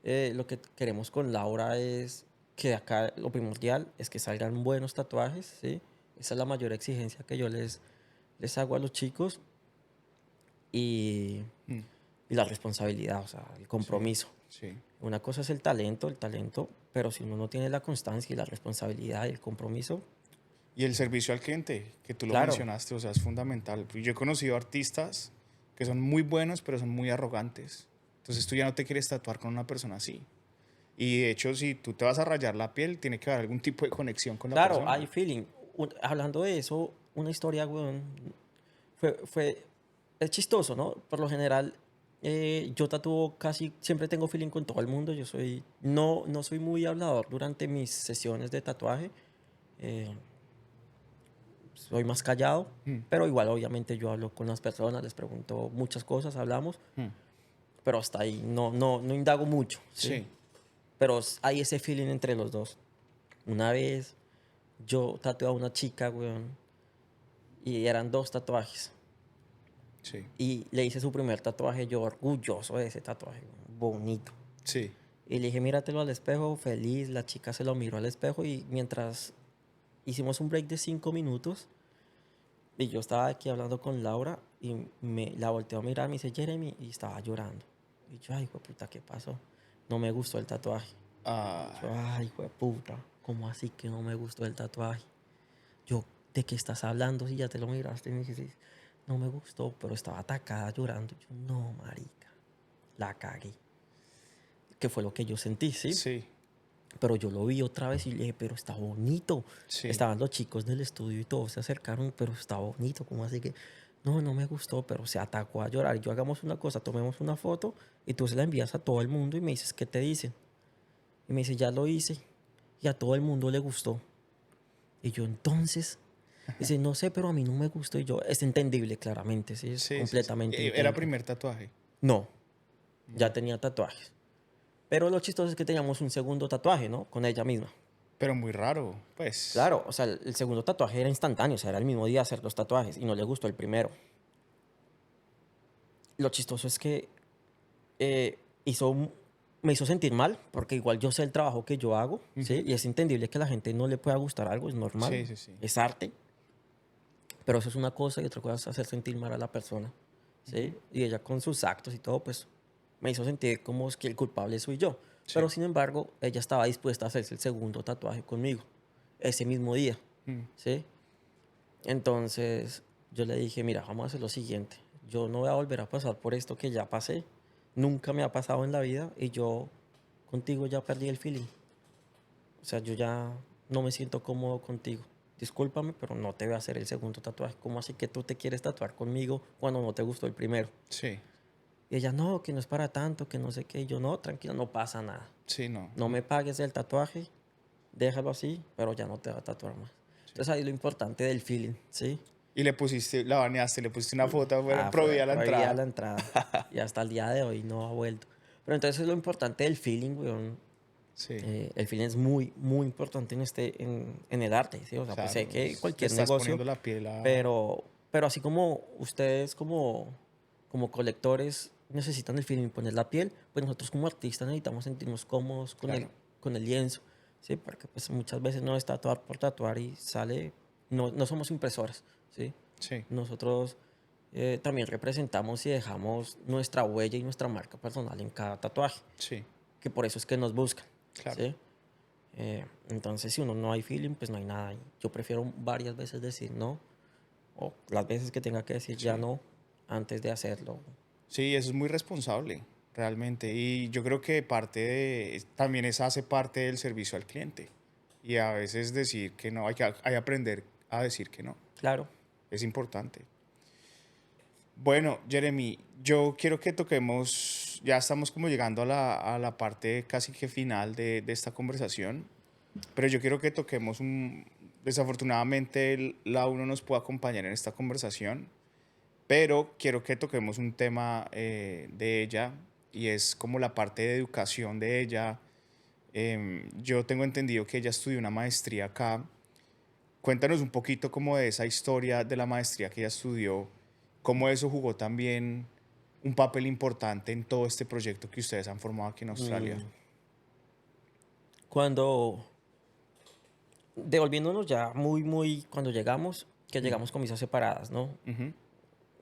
lo que queremos con Laura es que acá lo primordial es que salgan buenos tatuajes, ¿sí? Esa es la mayor exigencia que yo les hago a los chicos y, Mm, y la responsabilidad, o sea, el sí, compromiso. sí. Una cosa es el talento, pero si uno no tiene la constancia y la responsabilidad y el compromiso, Y el servicio al cliente, que tú lo claro, mencionaste, o sea, es fundamental. Yo he conocido artistas que son muy buenos, pero son muy arrogantes. Entonces tú ya no te quieres tatuar con una persona así. Y de hecho, si tú te vas a rayar la piel, tiene que haber algún tipo de conexión con la claro, persona. hay feeling. Hablando de eso, una historia, weón, fue, es chistoso, ¿no? Por lo general, yo tatúo casi, siempre tengo feeling con todo el mundo. No soy muy hablador durante mis sesiones de tatuaje. eh, Soy más callado, Mm, pero igual obviamente yo hablo con las personas, les pregunto muchas cosas, hablamos, mm, pero hasta ahí no indago mucho, ¿sí? sí, Pero hay ese feeling entre los dos. Una vez yo tatué a una chica, weón, y eran dos tatuajes. sí, Y le hice su primer tatuaje, yo orgulloso de ese tatuaje, weón, bonito. sí. Y le dije, míratelo al espejo, feliz. La chica se lo miró al espejo y mientras hicimos un break de 5 minutos, y yo estaba aquí hablando con Laura y la volteó a mirar, me dice Jeremy, y estaba llorando. Y yo, ay, hijo de puta, ¿qué pasó? No me gustó el tatuaje. Ah, Yo, ay, hijo de puta, ¿cómo así que no me gustó el tatuaje? Yo, ¿de qué estás hablando si ya te lo miraste? Y me dice, "Sí, no me gustó, pero estaba atacada llorando". Yo, no, marica, la cagué. Que fue lo que yo sentí, ¿sí? sí, Pero yo lo vi otra vez y le dije, pero está bonito. sí. Estaban los chicos del estudio y todos se acercaron, pero está bonito. ¿Cómo así que? No me gustó, pero se atacó a llorar. Y yo, hagamos una cosa, tomemos una foto y tú se la envías a todo el mundo y me dices qué te dicen. Y me dice, ya lo hice. Y a todo el mundo le gustó. Y yo, entonces, dice, no sé, pero a mí no me gustó. Y yo, es entendible, claramente, sí, es Sí, sí, sí. completamente Era entendible. primer tatuaje. No, Mm. ya tenía tatuajes. Pero lo chistoso es que teníamos un segundo tatuaje, ¿no? Con ella misma. Pero muy raro, pues. Claro, o sea, el segundo tatuaje era instantáneo, o sea, era el mismo día hacer los tatuajes y no le gustó el primero. Lo chistoso es que eh, hizo, un- me hizo sentir mal, porque igual yo sé el trabajo que yo hago, ¿sí? Ujú. Y es entendible que a la gente no le pueda gustar algo, es normal, Sí, sí, sí. es arte, pero eso es una cosa y otra cosa es hacer sentir mal a la persona, Ujú. ¿sí? Y ella con sus actos y todo, pues me hizo sentir como es que el culpable soy yo. Pero Sí. sin embargo, ella estaba dispuesta a hacerse el segundo tatuaje conmigo, ese mismo día, Mm. ¿sí? Entonces yo le dije, mira, vamos a hacer lo siguiente. Yo no voy a volver a pasar por esto que ya pasé. Nunca me ha pasado en la vida y yo contigo ya perdí el feeling. O sea, yo ya no me siento cómodo contigo. Discúlpame, pero no te voy a hacer el segundo tatuaje. ¿Cómo así que tú te quieres tatuar conmigo cuando no te gustó el primero? Sí, Y ella, no, que no es para tanto, que no sé qué. Y yo, no, tranquilo, no pasa nada. sí, no. No me pagues el tatuaje, déjalo así, pero ya no te va a tatuar más. Sí. Entonces ahí lo importante del feeling, ¿sí? Y le pusiste, la baneaste, le pusiste una foto, bueno, Ah, fue prohibida la prohibida entrada. la entrada. Y hasta el día de hoy no ha vuelto. Pero entonces es lo importante del feeling, weón. Sí, El feeling es muy, muy importante en el arte, ¿sí? O sea, pues sé claro. que Le cualquier estás negocio, poniendo la piel a... pero así como ustedes como colectores necesitan el feeling, poner la piel, pues nosotros como artistas necesitamos sentirnos cómodos Claro. con el lienzo, ¿sí? Porque pues muchas veces no es tatuar por tatuar y sale, no somos impresoras, ¿sí? Sí, Nosotros también representamos y dejamos nuestra huella y nuestra marca personal en cada tatuaje, sí, que por eso es que nos buscan, claro. ¿sí? Entonces, si uno no hay feeling, pues no hay nada. Yo prefiero varias veces decir no, o las veces que tenga que decir ya Sí. no, antes de hacerlo. Sí, eso es muy responsable, realmente. Y yo creo que parte de, también eso hace parte del servicio al cliente. Y a veces decir que no, hay que aprender a decir que no. Claro, Es importante. Bueno, Jeremy, yo quiero que toquemos, ya estamos como llegando a la parte casi que final de esta conversación, pero yo quiero que toquemos un, desafortunadamente la uno nos puede acompañar en esta conversación, pero quiero que toquemos un tema de ella y es como la parte de educación de ella. Yo tengo entendido que ella estudió una maestría acá. Cuéntanos un poquito como de esa historia de la maestría que ella estudió, cómo eso jugó también un papel importante en todo este proyecto que ustedes han formado aquí en Australia? Cuando, devolviéndonos ya muy, cuando llegamos, que llegamos con visas separadas, ¿no? Ujú.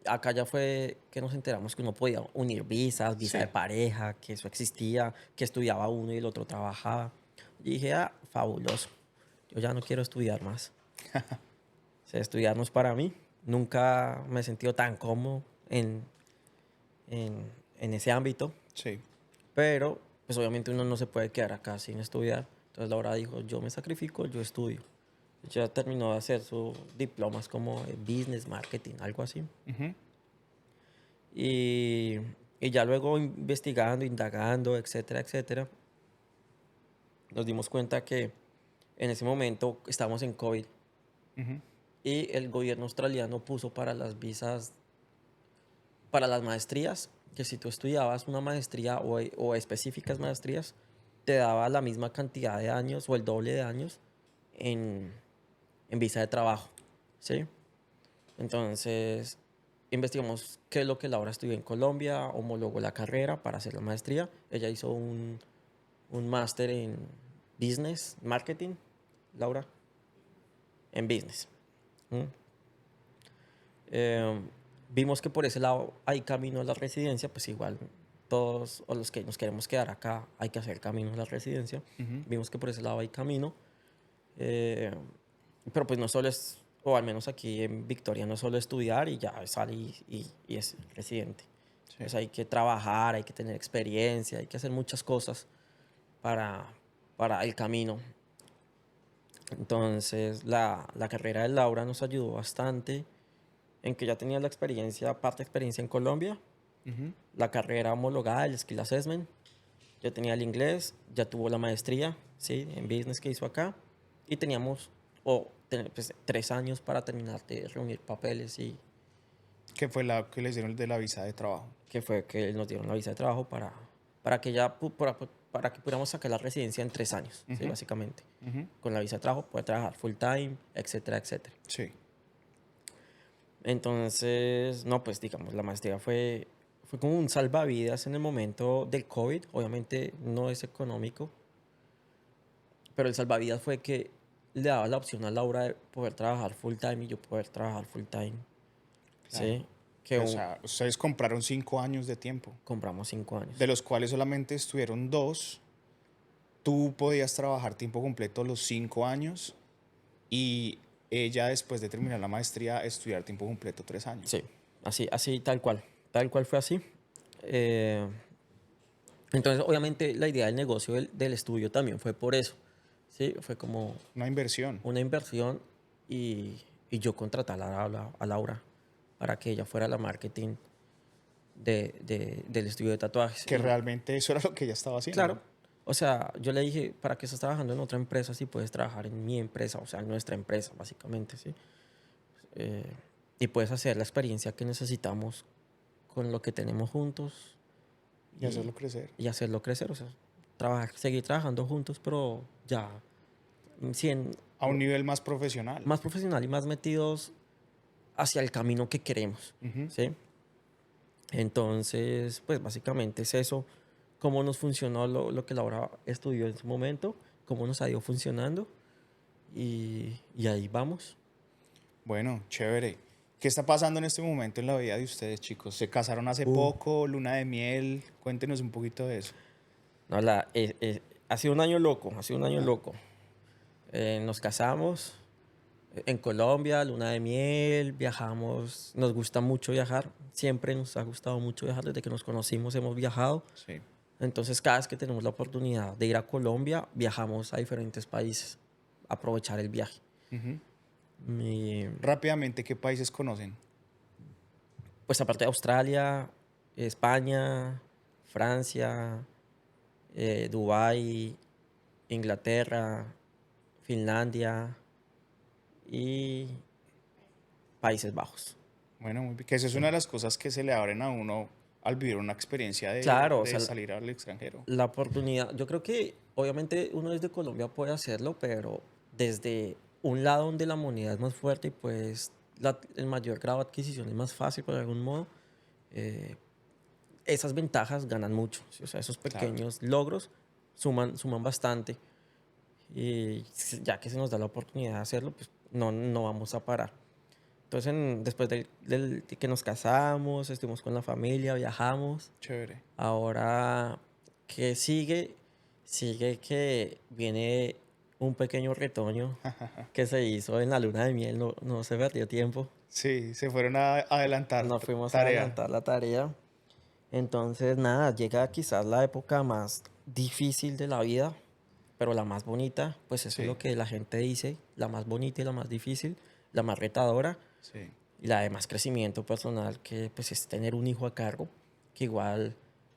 Acá ya fue que nos enteramos que uno podía unir visas, visa de Sí. pareja, que eso existía, que estudiaba uno y el otro trabajaba. Y dije, ah, fabuloso. Yo ya no quiero estudiar más. O sea, estudiar no es para mí. Nunca me he sentido tan cómodo en ese ámbito. Sí. Pero, pues obviamente uno no se puede quedar acá sin estudiar. Entonces Laura dijo, yo me sacrifico, yo estudio. Ya terminó de hacer sus diplomas como de business, marketing, algo así. Ujú. Y, y ya luego investigando, indagando, etcétera, etcétera, nos dimos cuenta que en ese momento estábamos en COVID Ujú. y el gobierno australiano puso para las visas, para las maestrías, que si tú estudiabas una maestría o específicas maestrías, te daba la misma cantidad de años o el doble de años en, en visa de trabajo, ¿sí? Entonces, investigamos qué es lo que Laura estudió en Colombia, homologó la carrera para hacer la maestría. Ella hizo un máster en business, marketing, Laura, en business. ¿Mm? Eh, Vimos que por ese lado hay camino a la residencia, pues igual todos o los que nos queremos quedar acá hay que hacer camino a la residencia. Ujú. Vimos que por ese lado hay camino. Eh, pero pues no solo es, o al menos aquí en Victoria, no solo estudiar y ya sale y es residente. Sí. Pues hay que trabajar, hay que tener experiencia, hay que hacer muchas cosas para, para el camino. Entonces la carrera de Laura nos ayudó bastante en que ya tenía la experiencia, parte de experiencia en Colombia, Ujú. la carrera homologada, el Skill Assessment, ya tenía el inglés, ya tuvo la maestría, ¿sí? En business que hizo acá y teníamos pues, 3 años para terminar de reunir papeles y ¿Qué fue la que les dieron de la visa de trabajo? que fue que nos dieron la visa de trabajo para que para que pudiéramos sacar la residencia en 3 años, ¿sí? Ujú. Básicamente. Ujú. Con la visa de trabajo puede trabajar full time, etcétera, etcétera. Sí. Entonces, no, pues digamos, la maestría fue como un salvavidas en el momento del COVID. Obviamente no es económico, pero el salvavidas fue que le daba la opción a Laura de poder trabajar full time y yo poder trabajar full time. Claro. ¿Sí? Que O sea, ustedes compraron 5 años de tiempo, compramos 5 años. de los cuales solamente estuvieron 2. Tú podías trabajar tiempo completo los 5 años y ella, después de terminar la maestría, estudiar tiempo completo 3 años. Sí, así tal cual. Tal cual fue así. Eh, entonces, obviamente, la idea del negocio del estudio también fue por eso. Sí, fue como Una inversión una inversión y yo contratar a Laura para que ella fuera la marketing del estudio de tatuajes. que Y, realmente eso era lo que ella estaba haciendo. claro, o sea, yo le dije, ¿para qué estás trabajando en otra empresa si puedes trabajar en mi empresa? O sea, en nuestra empresa, básicamente, ¿sí? Eh, y puedes hacer la experiencia que necesitamos con lo que tenemos juntos Y hacerlo crecer. y hacerlo crecer. O sea, seguir trabajando juntos, pero ya 100, A un nivel más profesional. más profesional y más metidos hacia el camino que queremos, Ujú. ¿sí? Entonces, pues básicamente es eso, cómo nos funcionó lo que Laura estudió en su momento, cómo nos ha ido funcionando y ahí vamos. Bueno, chévere. ¿Qué está pasando en este momento en la vida de ustedes, chicos? ¿Se casaron hace Uh. poco? ¿Luna de miel? Cuéntenos un poquito de eso. No, ha sido un año loco, ha sido un año loco. Nos casamos en Colombia, luna de miel, viajamos, nos gusta mucho viajar, siempre nos ha gustado mucho viajar, desde que nos conocimos hemos viajado. Sí. Entonces, cada vez que tenemos la oportunidad de ir a Colombia, viajamos a diferentes países, aprovechar el viaje. Ujú. Y, Rápidamente, ¿qué países conocen? pues aparte de Australia, España, Francia, Dubái, Inglaterra, Finlandia y Países Bajos. Bueno, muy bien. Que esa es una de las cosas que se le abren a uno al vivir una experiencia Claro, o de sea, salir al extranjero. la oportunidad, yo creo que obviamente uno desde Colombia puede hacerlo, pero desde un lado donde la moneda es más fuerte y pues el mayor grado de adquisición es más fácil por algún modo, eh, esas ventajas ganan mucho, ¿sí? O sea, esos Claro. pequeños logros suman bastante. Y ya que se nos da la oportunidad de hacerlo, pues no vamos a parar. Entonces, después de que nos casamos, estuvimos con la familia, viajamos. Chévere. Ahora, ¿qué sigue? Sigue que viene un pequeño retoño que se hizo en la luna de miel, no se perdió tiempo. Sí, se fueron a adelantar Nos fuimos a tarea. adelantar la tarea. Entonces, nada, llega quizás la época más difícil de la vida, pero la más bonita, pues eso es Sí, lo que la gente dice, la más bonita y la más difícil, la más retadora sí. y la de más crecimiento personal, que pues es tener un hijo a cargo, que igual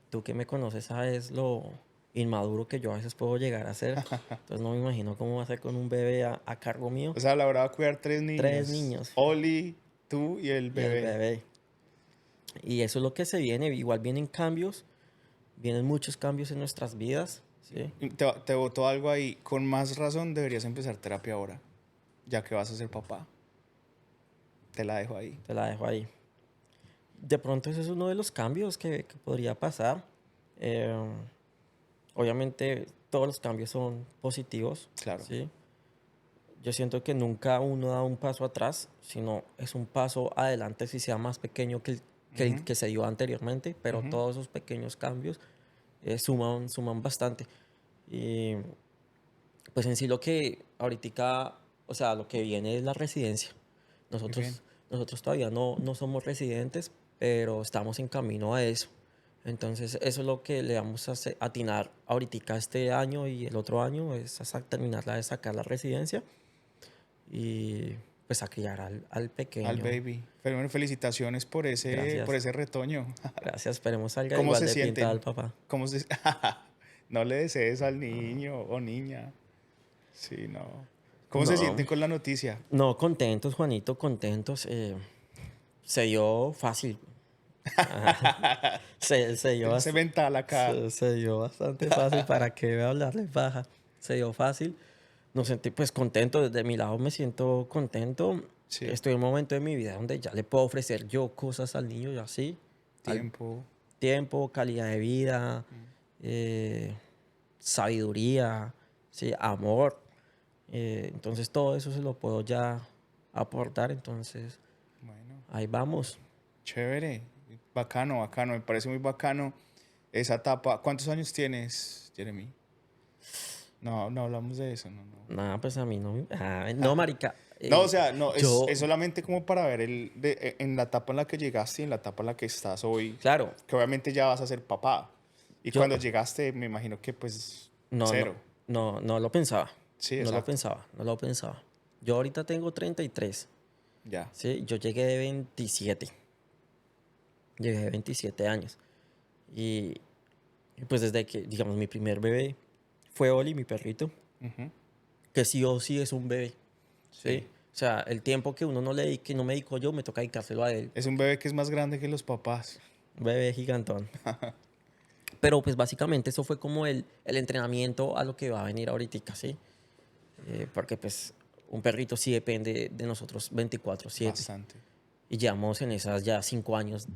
tú que me conoces sabes lo inmaduro que yo a veces puedo llegar a ser, entonces no me imagino cómo va a ser con un bebé a cargo mío, O sea, Laura va a cuidar 3 3 niños. niños Oli, tú y el y el bebé. bebé. Y eso es lo que se viene, igual vienen cambios, vienen muchos cambios en nuestras vidas, ¿sí? Y te botó algo ahí. Con más razón deberías empezar terapia ahora, ya que vas a ser papá. Te la dejo ahí. Te la dejo ahí. De pronto ese es uno de los cambios que podría pasar. Eh, obviamente todos los cambios son positivos, Claro. ¿sí? Yo siento que nunca uno da un paso atrás, sino es un paso adelante si sea más pequeño que el que se dio anteriormente, pero Ujú. todos esos pequeños cambios suman bastante. Y pues en sí lo que ahorita, o sea, lo que viene es la residencia. Muy bien. Nosotros todavía no somos residentes, pero estamos en camino a eso. Entonces, eso es lo que le vamos a atinar ahorita este año y el otro año, es a terminarla de sacar la residencia y pues a criar al Al pequeño. baby. Pero bueno, felicitaciones por Gracias, ese retoño. gracias. Esperemos salga ¿Cómo igual se de pintada al sienten? papá. ¿Cómo se... No le desees al niño o niña. Sí, no. ¿Cómo se No, sienten con la noticia? no, contentos, Juanito, contentos. Se dio fácil. Ajá. Se dio Ese mental acá. se dio bastante fácil. ¿Para qué voy a hablarles baja? Se dio fácil. Nos sentí pues contento. Desde mi lado me siento contento. Sí. Estoy en un momento de mi vida donde ya le puedo ofrecer yo cosas al niño y así. Al Tiempo. tiempo, calidad de vida, eh, sabiduría, ¿sí? Amor. Entonces todo eso se lo puedo ya aportar. Entonces Bueno. ahí vamos. Chévere. Bacano, bacano. Me parece muy bacano esa etapa. ¿Cuántos años tienes, Jeremy? No, no hablamos de eso. No, no. Nada, pues a mí no. No, marica. No, o sea, no, Yo, es solamente como para ver en la etapa en la que llegaste y en la etapa en la que estás hoy, claro, que obviamente ya vas a ser papá. Y yo cuando llegaste, me imagino que pues no, no, cero. no lo pensaba. Sí, No lo exacto. pensaba, no lo pensaba. Yo ahorita tengo 33, Ya. ¿sí? Yo llegué de 27. Llegué de 27 años. Y, y pues desde que, digamos, mi primer bebé fue Oli, mi perrito, Ujú. que sí o sí es un bebé, ¿sí? Sí. O sea, el tiempo que uno no le dedique, no me dedico yo, me toca dedicárselo a él. Es un bebé que es más grande que los papás. Un bebé gigantón. Pero pues básicamente eso fue como el entrenamiento a lo que va a venir ahorita, ¿sí? Porque pues un perrito sí depende de nosotros 24/7. Bastante. Y llevamos en esas ya 5 años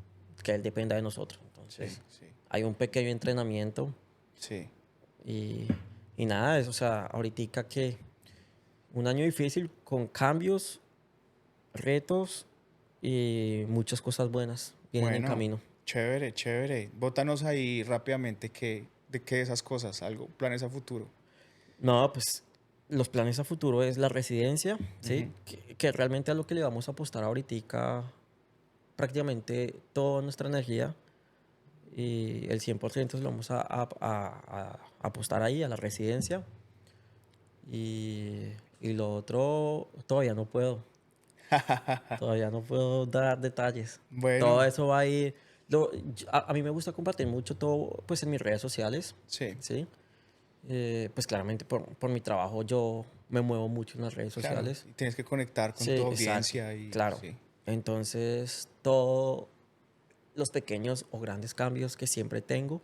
que él dependa de nosotros. Sí, Entonces sí, hay un pequeño entrenamiento sí. y, y nada, o sea, ahorita que un año difícil con cambios, retos y muchas cosas buenas vienen en Bueno, camino. chévere, chévere. Bótanos ahí rápidamente de qué de esas cosas, algo, planes a futuro. No, pues los planes a futuro es la residencia, Ujú. ¿sí? Que realmente a lo que le vamos a apostar ahorita prácticamente toda nuestra energía y el 100% se lo vamos a apostar ahí, a la residencia. Y lo otro, todavía no puedo dar detalles. Todo Bueno, eso va a ir, a mí me gusta compartir mucho todo pues en mis redes sociales, sí, ¿sí? Pues claramente por mi trabajo yo me muevo mucho en las redes claro. sociales. Y tienes que conectar con Sí, tu exacto, audiencia y claro. sí, Entonces, todos los pequeños o grandes cambios que siempre tengo,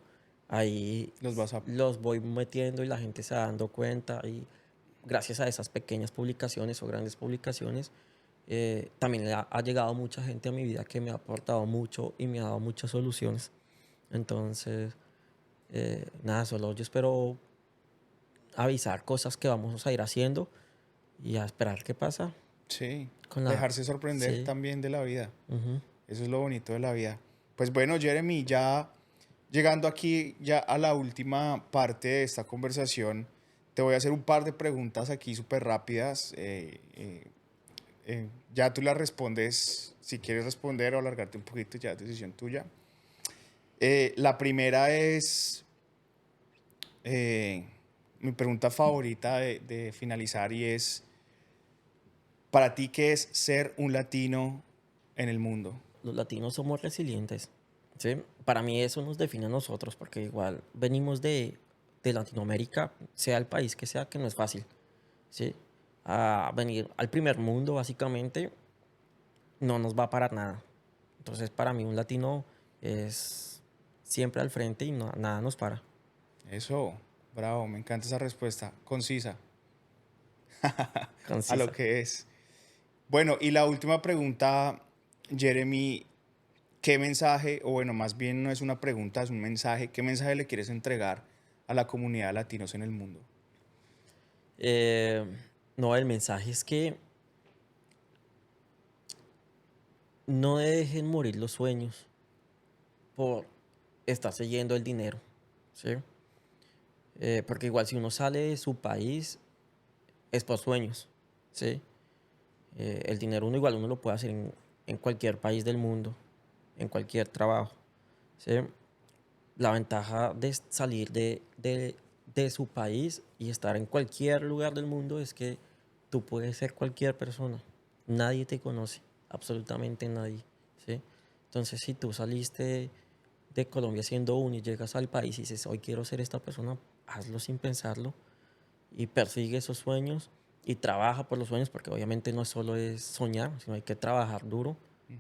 ahí los vas a... los voy metiendo y la gente se va dando cuenta. Y gracias a esas pequeñas publicaciones o grandes publicaciones, también ha llegado mucha gente a mi vida que me ha aportado mucho y me ha dado muchas soluciones. Entonces, nada, solo yo espero avisar cosas que vamos a ir haciendo y a esperar qué pasa. Sí, Con la- dejarse sorprender sí. también de la vida. Ujú. Eso es lo bonito de la vida. Pues bueno, Jeremy, ya llegando aquí ya a la última parte de esta conversación, te voy a hacer un par de preguntas aquí súper rápidas. Ya tú las respondes, si quieres responder o alargarte un poquito, ya es decisión tuya. La primera es mi pregunta favorita de finalizar y es, ¿para ti qué es ser un latino en el mundo? Los latinos somos resilientes, ¿sí? Para mí eso nos define a nosotros, porque igual venimos de Latinoamérica, sea el país que sea, que no es fácil, ¿sí? A venir al primer mundo, básicamente, no nos va a parar nada. Entonces, para mí un latino es siempre al frente y nada nos para. Eso, bravo, me encanta esa respuesta, concisa, a lo Concisa. que es. Bueno, y la última pregunta, Jeremy, ¿qué mensaje, o bueno, más bien no es una pregunta, es un mensaje, ¿qué mensaje le quieres entregar a la comunidad de latinos en el mundo? Eh, no, el mensaje es que no dejen morir los sueños por estar siguiendo el dinero, ¿sí? Porque igual si uno sale de su país es por sueños, ¿sí? El dinero uno lo puede hacer en cualquier país del mundo, en cualquier trabajo, ¿sí? La ventaja de salir de su país y estar en cualquier lugar del mundo es que tú puedes ser cualquier persona. Nadie te conoce, absolutamente nadie, ¿sí? Entonces, si tú saliste de Colombia siendo uno y llegas al país y dices, hoy quiero ser esta persona, hazlo sin pensarlo y persigue esos sueños y trabaja por los sueños, porque obviamente no solo es soñar, sino hay que trabajar duro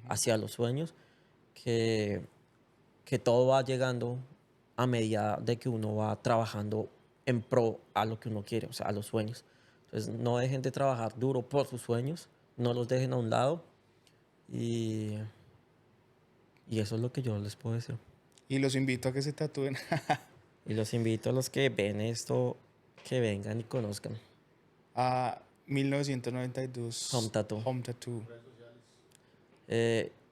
hacia los sueños, que, que todo va llegando a medida de que uno va trabajando en pro a lo que uno quiere, o sea, a los sueños. Entonces, no dejen de trabajar duro por sus sueños, no los dejen a un lado y, y eso es lo que yo les puedo decir. Y los invito a que se tatúen. Y los invito a los que ven esto, que vengan y conozcan A 1992 Home Tattoo. Home Tattoo.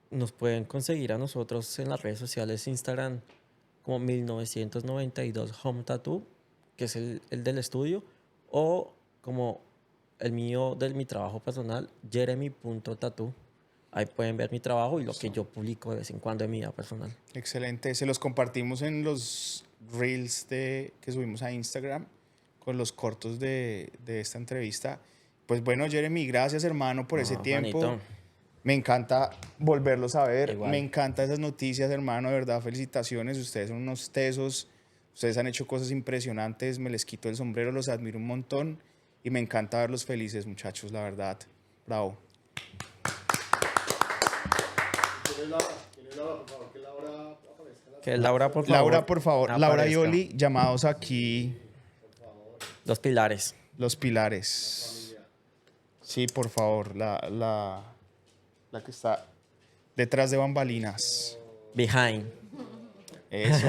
Nos pueden conseguir a nosotros en las redes sociales, Instagram, como 1992 Home Tattoo, que es el del estudio, o como el mío de mi trabajo personal, jeremy.tattoo. Ahí pueden ver mi trabajo y lo que yo publico de vez en cuando en mi vida personal. Excelente. Se los compartimos en los reels que subimos a Instagram con los cortos de esta entrevista. Pues bueno, Jeremy, gracias hermano por ese No, tiempo. Juanito, Me encanta volverlos a ver. Me igual. encanta esas noticias, hermano. De verdad, felicitaciones. Ustedes son unos tesos. Ustedes han hecho cosas impresionantes. Me les quito el sombrero, los admiro un montón. Y me encanta verlos felices, muchachos, la verdad. Bravo. Que Laura, por favor, Laura, por favor. Laura y aparezca. Oli, llamados aquí Los pilares. los pilares. Sí, por favor. La que está detrás de bambalinas. Behind. Eso.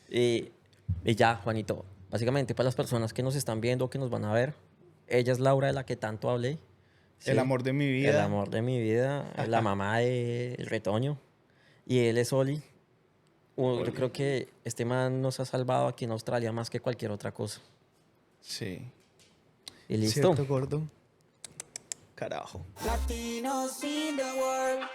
Y ya, Juanito. Básicamente, para las personas que nos están viendo, que nos van a ver, ella es Laura de la que tanto hablé. El ¿sí? amor de mi vida. El amor de mi vida, la mamá de Retoño. Y él es Oli. Yo creo que este man nos ha salvado aquí en Australia más que cualquier otra cosa. Sí. Y listo. ¿Cierto, gordo? Carajo. Latinos in the world.